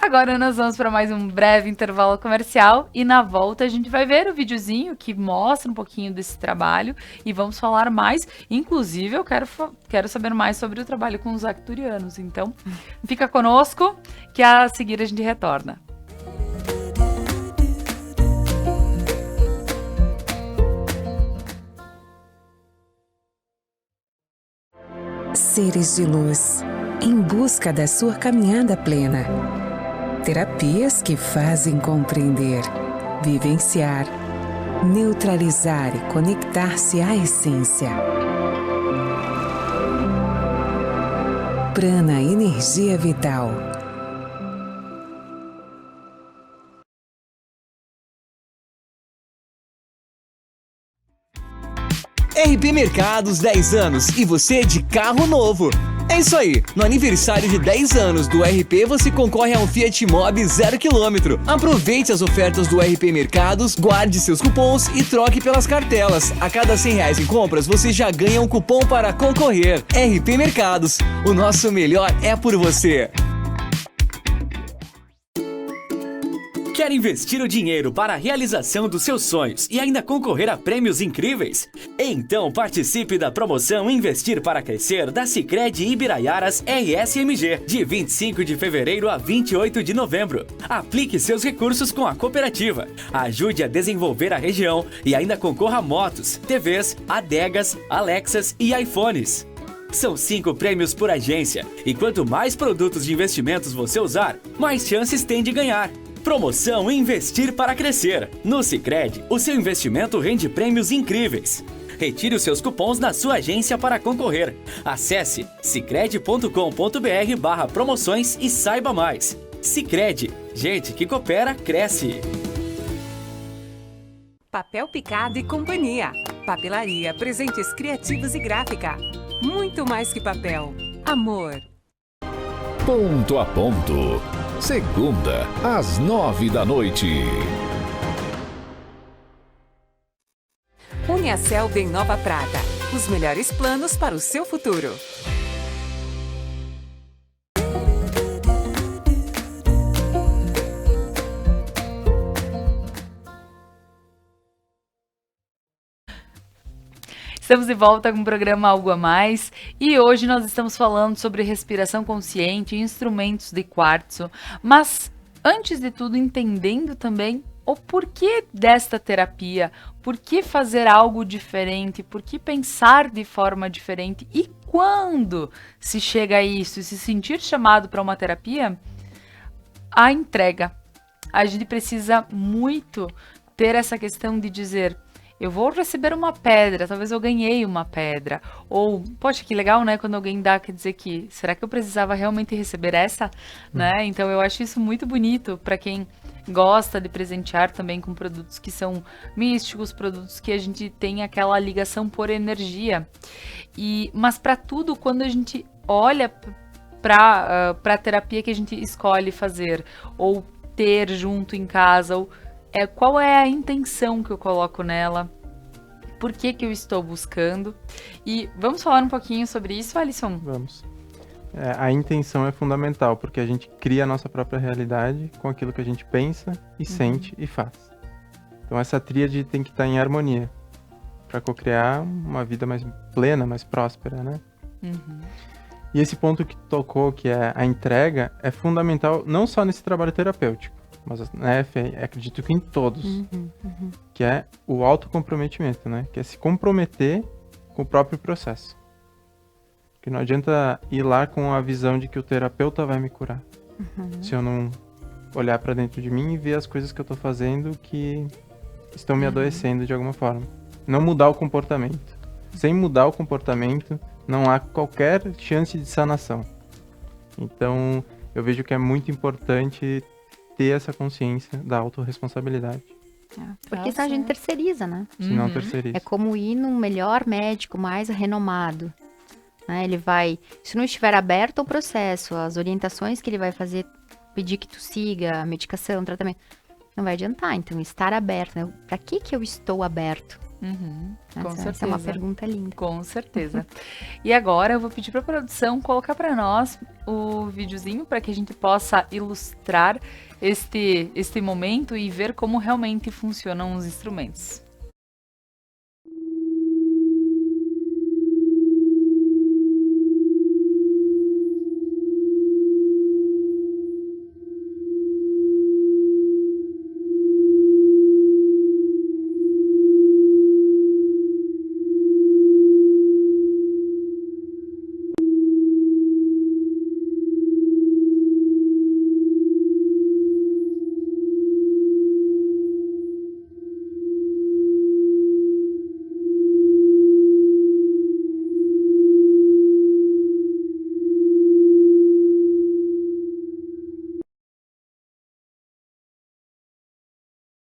Agora nós vamos para mais um breve intervalo comercial e na volta a gente vai ver o videozinho que mostra um pouquinho desse trabalho e vamos falar mais. Inclusive, eu quero saber mais sobre o trabalho com os arcturianos. Então, fica conosco que a seguir a gente retorna. Seres de luz, em busca da sua caminhada plena. Terapias que fazem compreender, vivenciar, neutralizar e conectar-se à essência. Prana Energia Vital. RP Mercados 10 anos e você de carro novo. É isso aí, no aniversário de 10 anos do RP você concorre a um Fiat Mobi 0 km. Aproveite as ofertas do RP Mercados, guarde seus cupons e troque pelas cartelas. A cada R$100 em compras você já ganha um cupom para concorrer. RP Mercados, o nosso melhor é por você. Quer investir o dinheiro para a realização dos seus sonhos e ainda concorrer a prêmios incríveis? Então participe da promoção Investir para Crescer da Sicredi Ibiraiaras RSMG, de 25 de fevereiro a 28 de novembro. Aplique seus recursos com a cooperativa, ajude a desenvolver a região e ainda concorra a motos, TVs, adegas, Alexas e iPhones. São 5 prêmios por agência e quanto mais produtos de investimentos você usar, mais chances tem de ganhar. Promoção Investir para Crescer. No Sicredi, o seu investimento rende prêmios incríveis. Retire os seus cupons na sua agência para concorrer. Acesse sicredi.com.br/promoções e saiba mais. Sicredi, gente que coopera, cresce. Papel Picado e Companhia. Papelaria, presentes criativos e gráfica. Muito mais que papel. Amor. Ponto a Ponto. Segunda, às 9 da noite. Uniaselv em Nova Prata. Os melhores planos para o seu futuro. Estamos de volta com o programa Algo a Mais e hoje nós estamos falando sobre respiração consciente e instrumentos de quartzo, mas antes de tudo entendendo também o porquê desta terapia, por que fazer algo diferente, por que pensar de forma diferente e quando se chega a isso e se sentir chamado para uma terapia, a entrega. A gente precisa muito ter essa questão de dizer... Eu vou receber uma pedra, talvez eu ganhei uma pedra. Ou, poxa, que legal, né? Quando alguém dá, quer dizer que, será que eu precisava realmente receber essa? Né? Então, eu acho isso muito bonito para quem gosta de presentear também com produtos que são místicos, produtos que a gente tem aquela ligação por energia. Mas para tudo, quando a gente olha para a terapia que a gente escolhe fazer, ou ter junto em casa, ou... qual é a intenção que eu coloco nela, por que eu estou buscando. E vamos falar um pouquinho sobre isso, Alisson? Vamos. A intenção é fundamental, porque a gente cria a nossa própria realidade com aquilo que a gente pensa e sente e faz. Então essa tríade tem que estar em harmonia para co-criar uma vida mais plena, mais próspera, né? E esse ponto que tocou, que é a entrega, é fundamental não só nesse trabalho terapêutico, mas né, acredito que em todos, que é o autocomprometimento, né? Que é se comprometer com o próprio processo. Que não adianta ir lá com a visão de que o terapeuta vai me curar. Se eu não olhar para dentro de mim e ver as coisas que eu tô fazendo que estão me adoecendo de alguma forma. Não mudar o comportamento. Sem mudar o comportamento, não há qualquer chance de sanação. Então, eu vejo que é muito importante ter essa consciência da autorresponsabilidade. Porque senão a gente terceiriza, né? Se não terceiriza. É como ir num melhor médico, mais renomado. Né? Ele vai, se não estiver aberto ao processo, as orientações que ele vai fazer, pedir que tu siga, a medicação, tratamento, não vai adiantar. Então, estar aberto, né? Para que eu estou aberto? Com certeza. Essa é uma pergunta linda. Com certeza. E agora eu vou pedir para a produção colocar para nós o videozinho para que a gente possa ilustrar este momento e ver como realmente funcionam os instrumentos.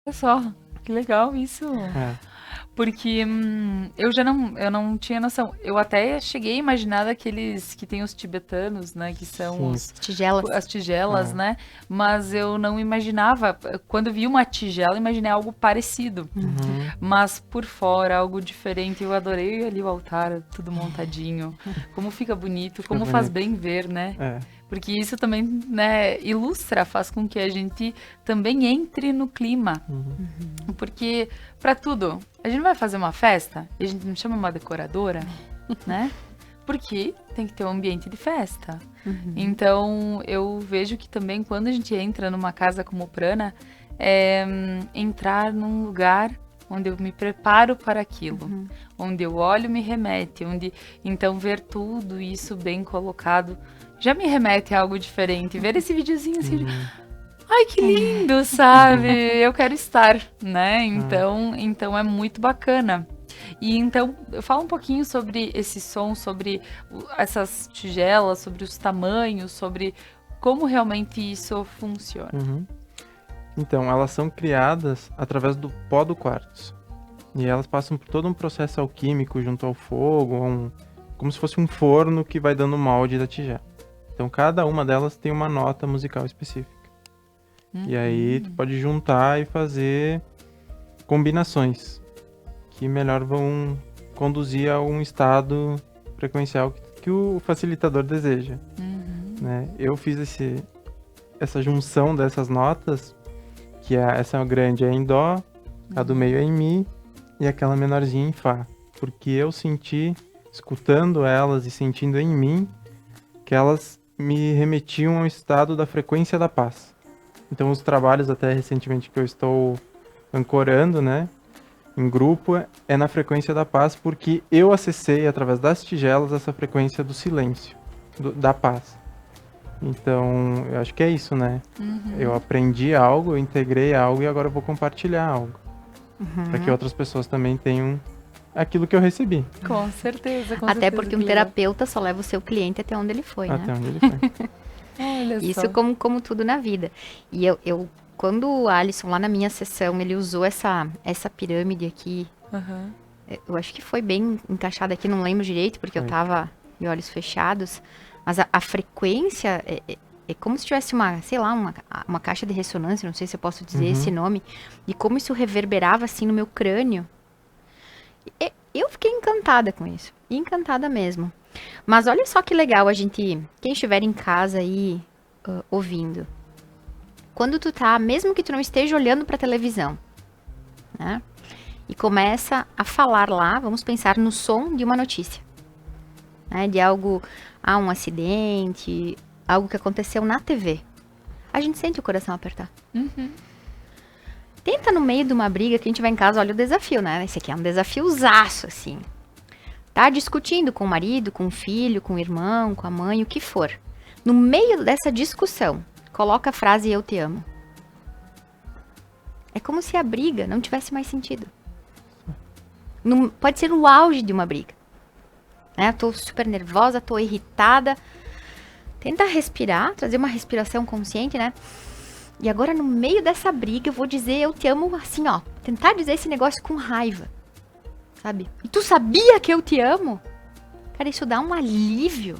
Olha só, que legal isso. Porque eu não tinha noção. Eu até cheguei a imaginar daqueles que tem os tibetanos, né? Que são as tigelas, né? Mas eu não imaginava. Quando vi uma tigela, imaginei algo parecido. Mas por fora, algo diferente. Eu adorei ali o altar, tudo montadinho. Como fica bonito, como faz bem ver, né? Porque isso também, né, ilustra, faz com que a gente também entre no clima. Porque, para tudo, a gente vai fazer uma festa e a gente não chama uma decoradora, né? Porque tem que ter um ambiente de festa. Então, eu vejo que também quando a gente entra numa casa como o Prana, é entrar num lugar onde eu me preparo para aquilo, onde eu olho me remete, onde então ver tudo isso bem colocado já me remete a algo diferente. Ver esse videozinho assim, ai que lindo, sabe? Eu quero estar, né? Então é muito bacana. E então, fala um pouquinho sobre esse som, sobre essas tigelas, sobre os tamanhos, sobre como realmente isso funciona. Então, elas são criadas através do pó do quartzo. E elas passam por todo um processo alquímico junto ao fogo, como se fosse um forno que vai dando o molde da tigela. Então, cada uma delas tem uma nota musical específica. E aí, tu pode juntar e fazer combinações que melhor vão conduzir a um estado frequencial que o facilitador deseja. Né? Eu fiz essa junção dessas notas, que essa grande é em Dó, a do meio é em Mi e aquela menorzinha em Fá. Porque eu senti, escutando elas e sentindo em mim, que elas me remetiam ao estado da frequência da paz. Então os trabalhos até recentemente que eu estou ancorando, né, em grupo, é na frequência da paz, porque eu acessei através das tigelas essa frequência do silêncio, da paz. Então, eu acho que é isso, né? Eu aprendi algo, eu integrei algo e agora eu vou compartilhar algo. Para que outras pessoas também tenham aquilo que eu recebi. Com certeza, Até porque um terapeuta só leva o seu cliente até onde ele foi, até né? onde ele foi. Olha Isso só. como tudo na vida. E eu quando o Alisson, lá na minha sessão, ele usou essa pirâmide aqui, eu acho que foi bem encaixada aqui, não lembro direito, porque eu tava de olhos fechados, mas a frequência é como se tivesse uma caixa de ressonância, não sei se eu posso dizer esse nome, e como isso reverberava assim no meu crânio. Eu fiquei encantada com isso, encantada mesmo. Mas olha só que legal quem estiver em casa aí ouvindo, quando tu tá, mesmo que tu não esteja olhando pra televisão, né, e começa a falar lá, vamos pensar no som de uma notícia, né, de algo, um acidente, algo que aconteceu na TV, a gente sente o coração apertar. Tenta no meio de uma briga, quem tiver em casa, olha o desafio, né? Esse aqui é um desafiozaço, assim. Tá discutindo com o marido, com o filho, com o irmão, com a mãe, o que for. No meio dessa discussão, coloca a frase "eu te amo". É como se a briga não tivesse mais sentido. Não, pode ser o auge de uma briga. Né? Tô super nervosa, tô irritada. Tenta respirar, trazer uma respiração consciente, né? E agora, no meio dessa briga, eu vou dizer eu te amo assim, ó. Tentar dizer esse negócio com raiva. Sabe? E tu sabia que eu te amo? Cara, isso dá um alívio.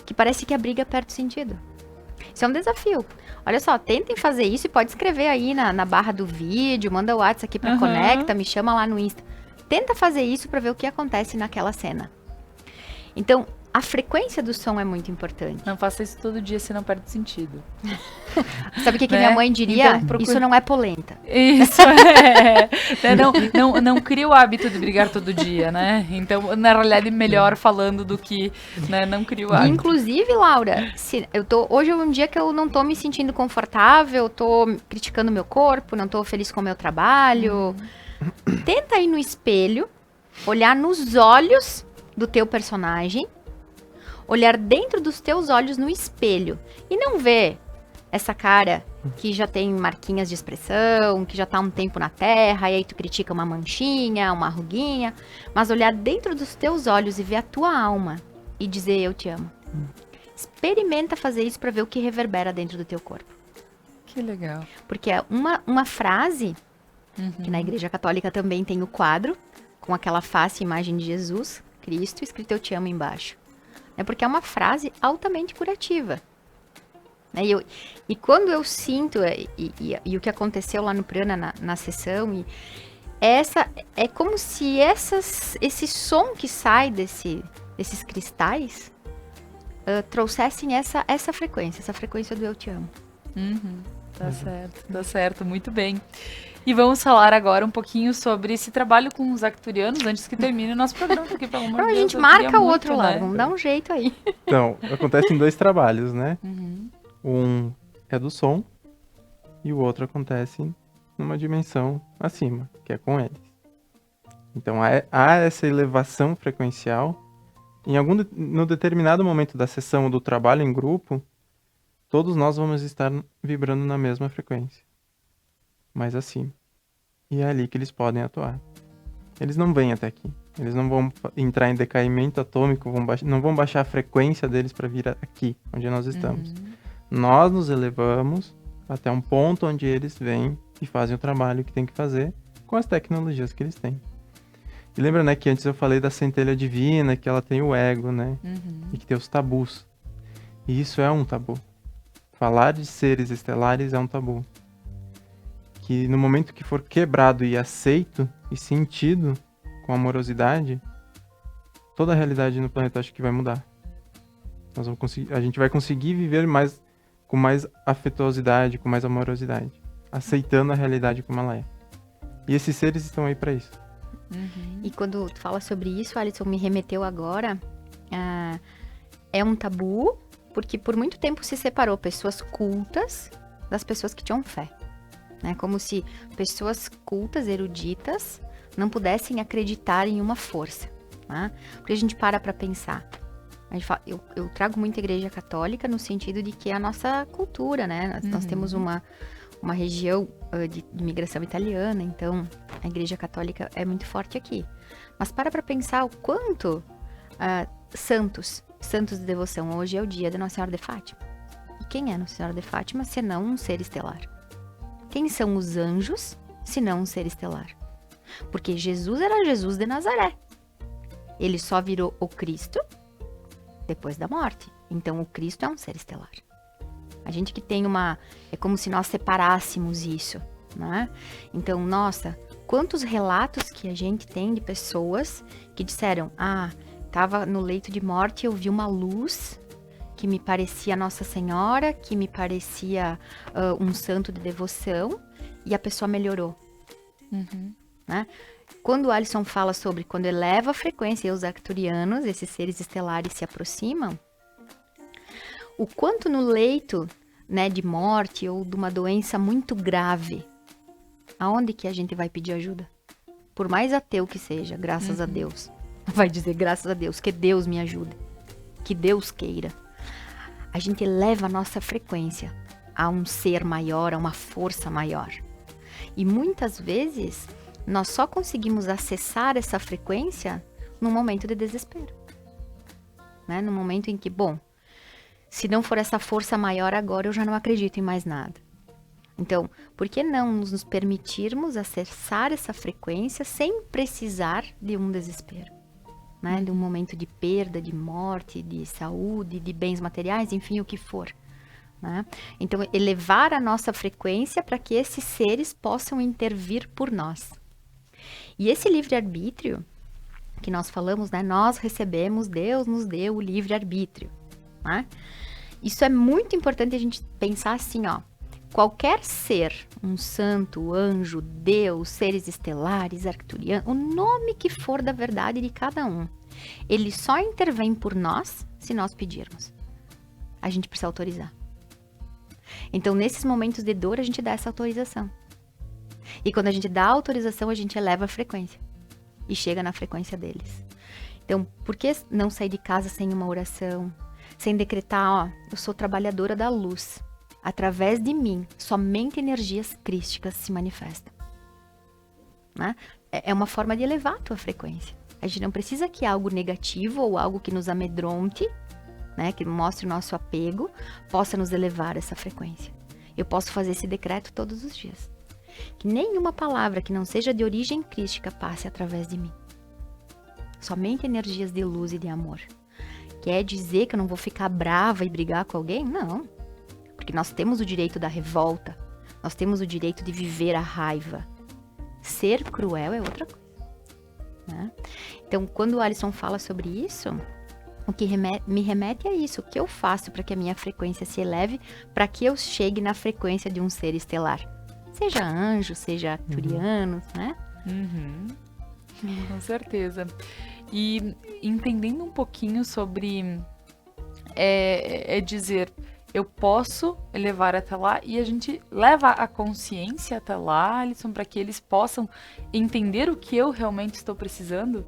Que parece que a briga perde sentido. Isso é um desafio. Olha só, tentem fazer isso e pode escrever aí na barra do vídeo, manda o WhatsApp aqui pra Conecta, me chama lá no Insta. Tenta fazer isso pra ver o que acontece naquela cena. Então, a frequência do som é muito importante. Não faça isso todo dia, senão perde sentido. Sabe o que, Né? minha mãe diria? Então, procure- Isso não é polenta. Isso, é. Não cria o hábito de brigar todo dia, né? Então, na realidade, melhor falando do que, né, não cria o hábito. Inclusive, Laura, hoje é um dia que eu não tô me sentindo confortável, tô criticando meu corpo, não tô feliz com o meu trabalho. Tenta ir no espelho, olhar nos olhos do teu personagem, olhar dentro dos teus olhos no espelho e não ver essa cara que já tem marquinhas de expressão, que já tá um tempo na terra, e aí tu critica uma manchinha, uma ruguinha, mas olhar dentro dos teus olhos e ver a tua alma e dizer eu te amo. Experimenta fazer isso pra ver o que reverbera dentro do teu corpo. Que legal. Porque é uma frase, que na Igreja Católica também tem o quadro, com aquela face e imagem de Jesus, Cristo, escrito eu te amo embaixo. É porque é uma frase altamente curativa. Né? E quando eu sinto, e o que aconteceu lá no Prana na sessão, é como se esse som que sai desses cristais trouxessem essa frequência do eu te amo. Tá certo, muito bem. E vamos falar agora um pouquinho sobre esse trabalho com os acturianos, antes que termine o nosso programa, porque pelo amor de Deus, A gente eu marca queria o muito, outro lado, né? vamos dar um jeito aí. Então, acontece em 2 trabalhos, né? Um é do som e o outro acontece numa dimensão acima, que é com eles. Então, há essa elevação frequencial. No determinado momento da sessão ou do trabalho em grupo, todos nós vamos estar vibrando na mesma frequência, mais acima. E é ali que eles podem atuar. Eles não vêm até aqui. Eles não vão entrar em decaimento atômico, não vão baixar a frequência deles para vir aqui, onde nós estamos. Nós nos elevamos até um ponto onde eles vêm e fazem o trabalho que tem que fazer com as tecnologias que eles têm. E lembra, né, que antes eu falei da centelha divina, que ela tem o ego, né? E que tem os tabus. E isso é um tabu. Falar de seres estelares é um tabu. Que no momento que for quebrado e aceito e sentido com amorosidade, toda a realidade no planeta acho que vai mudar. A gente vai conseguir viver com mais afetuosidade, com mais amorosidade, aceitando a realidade como ela é. E esses seres estão aí para isso. E quando tu fala sobre isso, Alisson, me remeteu agora, é um tabu, porque por muito tempo se separou pessoas cultas das pessoas que tinham fé. Né? Como se pessoas cultas, eruditas, não pudessem acreditar em uma força. Né? Porque a gente para pensar. Eu trago muita Igreja Católica no sentido de que é a nossa cultura, né? Nós temos uma região de imigração italiana, então a Igreja Católica é muito forte aqui. Mas para pensar o quanto santos de devoção. Hoje é o dia da Nossa Senhora de Fátima. E quem é Nossa Senhora de Fátima, senão um ser estelar? Quem são os anjos, senão um ser estelar? Porque Jesus era Jesus de Nazaré. Ele só virou o Cristo depois da morte. Então, o Cristo é um ser estelar. A gente que tem é como se nós separássemos isso, né? Então, nossa, quantos relatos que a gente tem de pessoas que disseram, estava no leito de morte, eu vi uma luz que me parecia Nossa Senhora, que me parecia um santo de devoção, e a pessoa melhorou. Né? Quando o Alisson fala sobre quando eleva a frequência e os arcturianos, esses seres estelares se aproximam, o quanto no leito, né, de morte ou de uma doença muito grave, aonde que a gente vai pedir ajuda? Por mais ateu que seja, graças a Deus. Vai dizer graças a Deus, que Deus me ajude, que Deus queira. A gente eleva a nossa frequência a um ser maior, a uma força maior. E muitas vezes, nós só conseguimos acessar essa frequência num momento de desespero. Né? No momento em que, bom, se não for essa força maior agora, eu já não acredito em mais nada. Então, por que não nos permitirmos acessar essa frequência sem precisar de um desespero? Né? De um momento de perda, de morte, de saúde, de bens materiais, enfim, o que for. Né? Então, elevar a nossa frequência para que esses seres possam intervir por nós. E esse livre-arbítrio que nós falamos, né? Nós recebemos, Deus nos deu o livre-arbítrio. Né? Isso é muito importante a gente pensar assim, ó. Qualquer ser, um santo, anjo, Deus, seres estelares, arcturianos, o nome que for da verdade de cada um, ele só intervém por nós se nós pedirmos. A gente precisa autorizar. Então, nesses momentos de dor, a gente dá essa autorização. E quando a gente dá a autorização, a gente eleva a frequência. E chega na frequência deles. Então, por que não sair de casa sem uma oração? Sem decretar, ó, eu sou trabalhadora da luz. Através de mim, somente energias crísticas se manifestam. Né? É uma forma de elevar a tua frequência. A gente não precisa que algo negativo ou algo que nos amedronte, né, que mostre o nosso apego, possa nos elevar essa frequência. Eu posso fazer esse decreto todos os dias. Que nenhuma palavra que não seja de origem crística passe através de mim. Somente energias de luz e de amor. Quer dizer que eu não vou ficar brava e brigar com alguém? Não. Porque nós temos o direito da revolta. Nós temos o direito de viver a raiva. Ser cruel é outra coisa. Né? Então, quando o Alisson fala sobre isso, o que me remete a isso. O que eu faço para que a minha frequência se eleve, para que eu chegue na frequência de um ser estelar? Seja anjo, seja arcturiano, né? Com certeza. E entendendo um pouquinho sobre dizer, eu posso elevar até lá, e a gente leva a consciência até lá, Alisson, para que eles possam entender o que eu realmente estou precisando.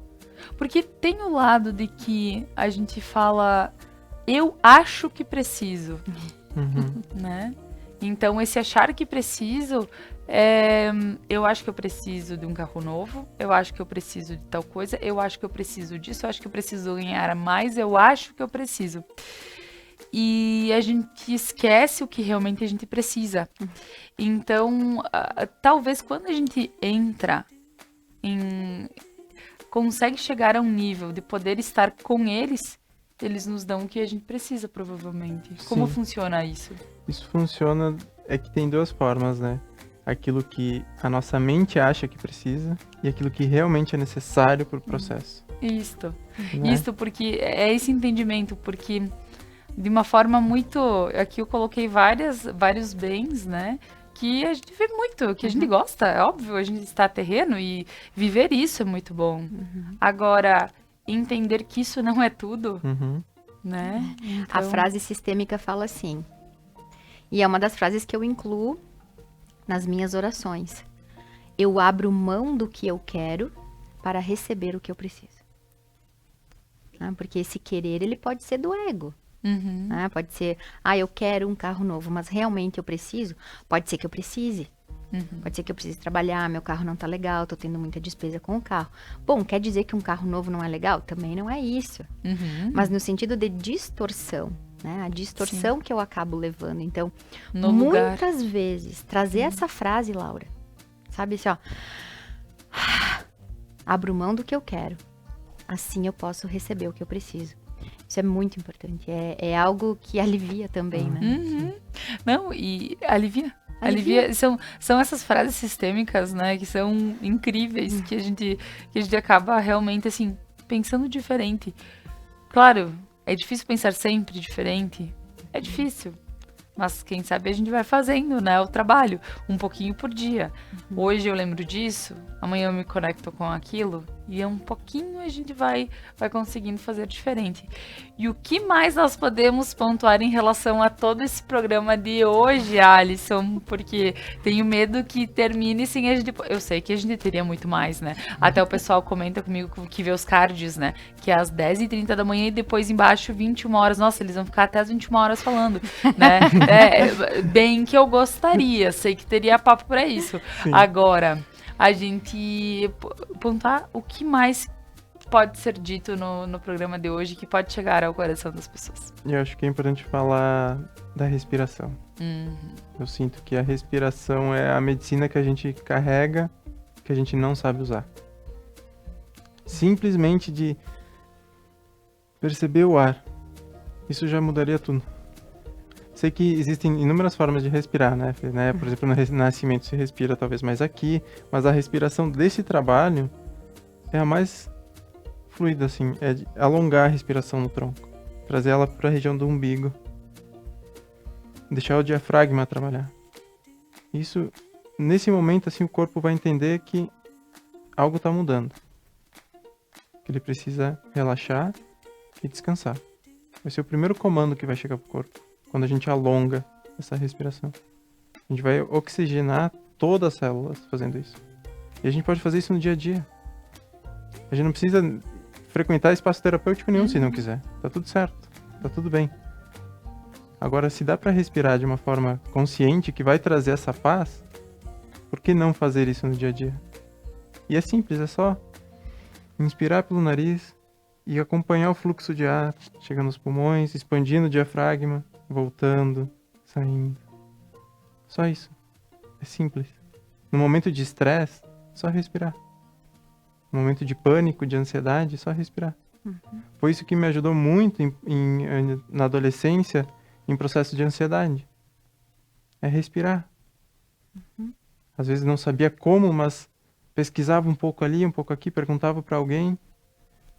Porque tem o lado de que a gente fala, eu acho que preciso, né? Então, esse achar que preciso, eu acho que eu preciso de um carro novo, eu acho que eu preciso de tal coisa, eu acho que eu preciso disso, eu acho que eu preciso ganhar mais, eu acho que eu preciso. E a gente esquece o que realmente a gente precisa. Então, talvez quando a gente entra consegue chegar a um nível de poder estar com eles, eles nos dão o que a gente precisa, provavelmente. Como funciona isso? Isso funciona, é que tem duas formas, né? Aquilo que a nossa mente acha que precisa e aquilo que realmente é necessário para o processo. Isto. Né? Isto, porque é esse entendimento, porque de uma forma muito... Aqui eu coloquei vários bens, né? Que a gente vê muito, que a gente gosta, é óbvio, a gente está terreno e viver isso é muito bom. Agora, entender que isso não é tudo, né? Então... A frase sistêmica fala assim, e é uma das frases que eu incluo nas minhas orações. Eu abro mão do que eu quero para receber o que eu preciso. Porque esse querer, ele pode ser do ego. Pode ser, eu quero um carro novo, mas realmente eu preciso? Pode ser que eu precise. Pode ser que eu precise trabalhar, meu carro não tá legal, tô tendo muita despesa com o carro. Bom, quer dizer que um carro novo não é legal? Também não é isso. Mas no sentido de distorção, né? A distorção que eu acabo levando. Então, muitas vezes, trazer essa frase, Laura, sabe assim, ó, abro mão do que eu quero, assim eu posso receber o que eu preciso. Isso é muito importante, é algo que alivia também, né? Não, e alivia. São essas frases sistêmicas, né, que são incríveis, que a gente acaba realmente, assim, pensando diferente. Claro, é difícil pensar sempre diferente, é difícil, mas quem sabe a gente vai fazendo, né, o trabalho, um pouquinho por dia. Hoje eu lembro disso, amanhã eu me conecto com aquilo, E um pouquinho a gente vai conseguindo fazer diferente. E o que mais nós podemos pontuar em relação a todo esse programa de hoje, Alisson? Porque tenho medo que termine sem a gente... Eu sei que a gente teria muito mais, né? Até o pessoal comenta comigo que vê os cards, né? Que é às 10h30 da manhã e depois embaixo 21 horas. Nossa, eles vão ficar até às 21 horas falando, né? Bem que eu gostaria. Sei que teria papo pra isso. Sim. Agora, a gente pontuar o que mais pode ser dito no programa de hoje que pode chegar ao coração das pessoas. Eu acho que é importante falar da respiração. Eu sinto que a respiração é a medicina que a gente carrega, que a gente não sabe usar. Simplesmente de perceber o ar, isso já mudaria tudo. Sei que existem inúmeras formas de respirar, né? Por exemplo, no nascimento se respira talvez mais aqui, mas a respiração desse trabalho é a mais fluida, assim, é de alongar a respiração no tronco, trazer ela para a região do umbigo, deixar o diafragma trabalhar. Isso, nesse momento, assim, o corpo vai entender que algo está mudando, que ele precisa relaxar e descansar. Vai ser o primeiro comando que vai chegar pro corpo, quando a gente alonga essa respiração. A gente vai oxigenar todas as células fazendo isso. E a gente pode fazer isso no dia a dia. A gente não precisa frequentar espaço terapêutico nenhum se não quiser. Tá tudo certo, tá tudo bem. Agora, se dá para respirar de uma forma consciente que vai trazer essa paz, por que não fazer isso no dia a dia? E é simples, é só inspirar pelo nariz e acompanhar o fluxo de ar, chegando nos pulmões, expandindo o diafragma, voltando, saindo. Só isso. É simples. No momento de estresse, só respirar. No momento de pânico, de ansiedade, só respirar. Foi isso que me ajudou muito na adolescência, em processo de ansiedade. É respirar. Às vezes não sabia como, mas pesquisava um pouco ali, um pouco aqui, perguntava para alguém,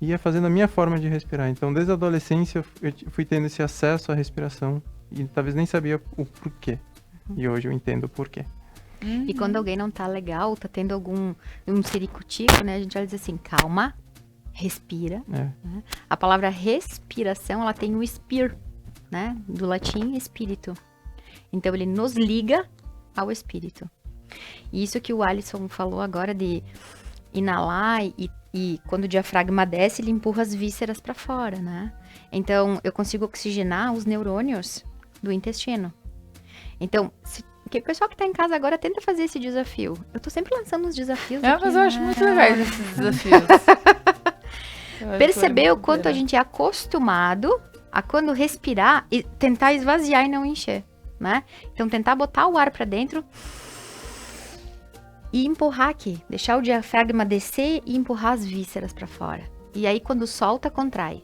ia fazendo a minha forma de respirar. Então, desde a adolescência, eu fui tendo esse acesso à respiração e talvez nem sabia o porquê. E hoje eu entendo o porquê. E quando alguém não tá legal, tá tendo um ciricutico, né? A gente vai dizer assim, calma, respira. Né? A palavra respiração, ela tem o spir, né? Do latim, espírito. Então, ele nos liga ao espírito. E isso que o Alisson falou agora de inalar e quando o diafragma desce, ele empurra as vísceras para fora, né? Então, eu consigo oxigenar os neurônios do intestino. Então, o pessoal que tá em casa agora tenta fazer esse desafio. Eu tô sempre lançando uns desafios aqui, mas eu acho muito legais esses desafios. Perceber o quanto a gente é acostumado a quando respirar e tentar esvaziar e não encher, né? Então, tentar botar o ar para dentro e empurrar aqui, deixar o diafragma descer e empurrar as vísceras para fora. E aí, quando solta, contrai.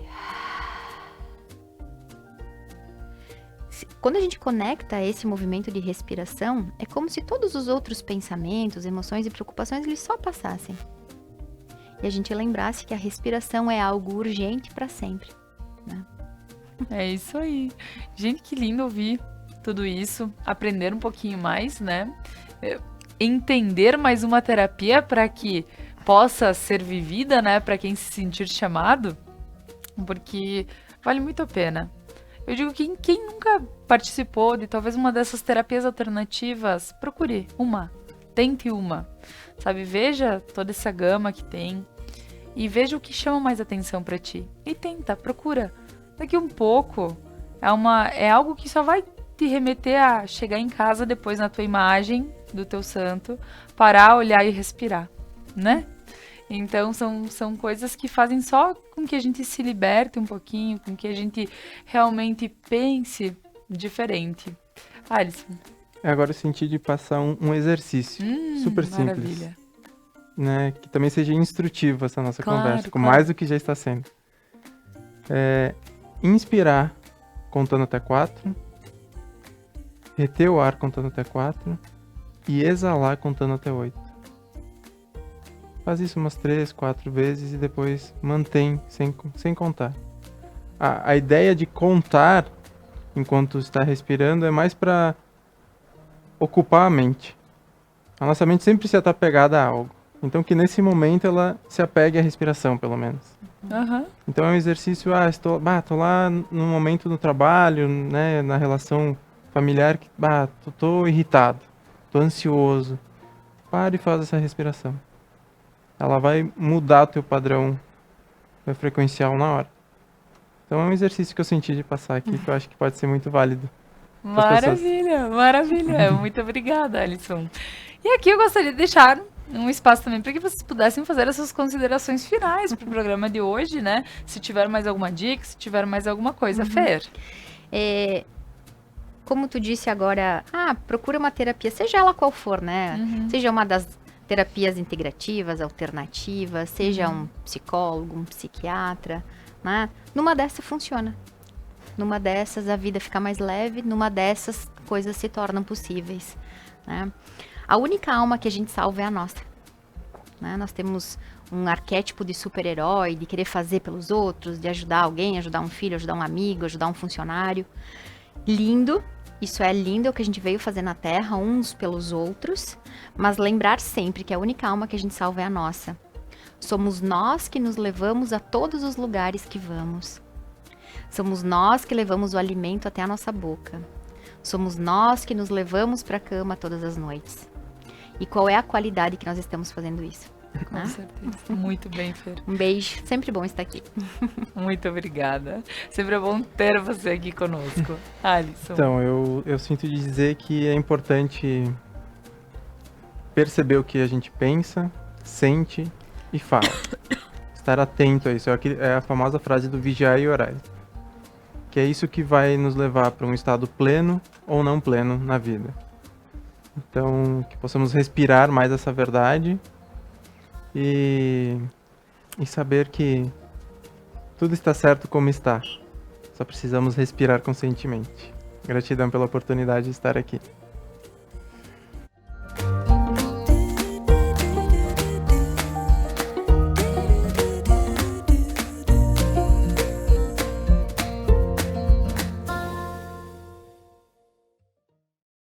Quando a gente conecta esse movimento de respiração, é como se todos os outros pensamentos, emoções e preocupações, eles só passassem. E a gente lembrasse que a respiração é algo urgente para sempre, né? É isso aí. Gente, que lindo ouvir tudo isso, aprender um pouquinho mais, né? Entender mais uma terapia para que possa ser vivida, né? Para quem se sentir chamado, porque vale muito a pena. Eu digo que quem nunca participou de talvez uma dessas terapias alternativas, procure uma, tente uma, sabe? Veja toda essa gama que tem e veja o que chama mais atenção para ti. E tenta, procura. Daqui um pouco, é algo que só vai te remeter a chegar em casa depois na tua imagem do teu santo, parar, olhar e respirar, né? Então, são coisas que fazem só com que a gente se liberte um pouquinho, com que a gente realmente pense diferente. Alisson. Agora eu senti de passar um exercício super simples. Maravilha. Né? Que também seja instrutivo essa nossa conversa, com mais do que já está sendo. Inspirar contando até 4, reter o ar contando até 4 e exalar contando até 8. Faz isso umas 3, 4 vezes e depois mantém sem contar. A ideia de contar enquanto está respirando é mais para ocupar a mente. A nossa mente sempre precisa estar pegada a algo. Então que nesse momento ela se apegue à respiração, pelo menos. Aham. Então é um exercício, tô lá no momento do trabalho, né, na relação familiar, que, tô irritado, tô ansioso. Para e faz essa respiração. Ela vai mudar o teu padrão frequencial na hora. Então é um exercício que eu senti de passar aqui, que eu acho que pode ser muito válido. Maravilha, maravilha. Muito obrigada, Alisson. E aqui eu gostaria de deixar um espaço também para que vocês pudessem fazer as suas considerações finais para o programa de hoje, né? Se tiver mais alguma dica, se tiver mais alguma coisa. Fer. Como tu disse agora, procura uma terapia, seja ela qual for, né? Seja uma das terapias integrativas, alternativas, seja um psicólogo, um psiquiatra, né? Numa dessas funciona. Numa dessas a vida fica mais leve, numa dessas coisas se tornam possíveis, né? A única alma que a gente salva é a nossa, né? Nós temos um arquétipo de super-herói, de querer fazer pelos outros, de ajudar alguém, ajudar um filho, ajudar um amigo, ajudar um funcionário. Lindo, isso é lindo, é o que a gente veio fazer na Terra, uns pelos outros, mas lembrar sempre que a única alma que a gente salva é a nossa. Somos nós que nos levamos a todos os lugares que vamos. Somos nós que levamos o alimento até a nossa boca. Somos nós que nos levamos para a cama todas as noites. E qual é a qualidade que nós estamos fazendo isso? Com certeza. Muito bem, Fer. Um beijo, sempre bom estar aqui. Muito obrigada. Sempre é bom ter você aqui conosco. Alisson. Então, eu sinto dizer que é importante perceber o que a gente pensa, sente e fala. Estar atento a isso. É a famosa frase do vigiar e orar. Que é isso que vai nos levar para um estado pleno ou não pleno na vida. Então, que possamos respirar mais essa verdade e saber que tudo está certo como está. Só precisamos respirar conscientemente. Gratidão pela oportunidade de estar aqui.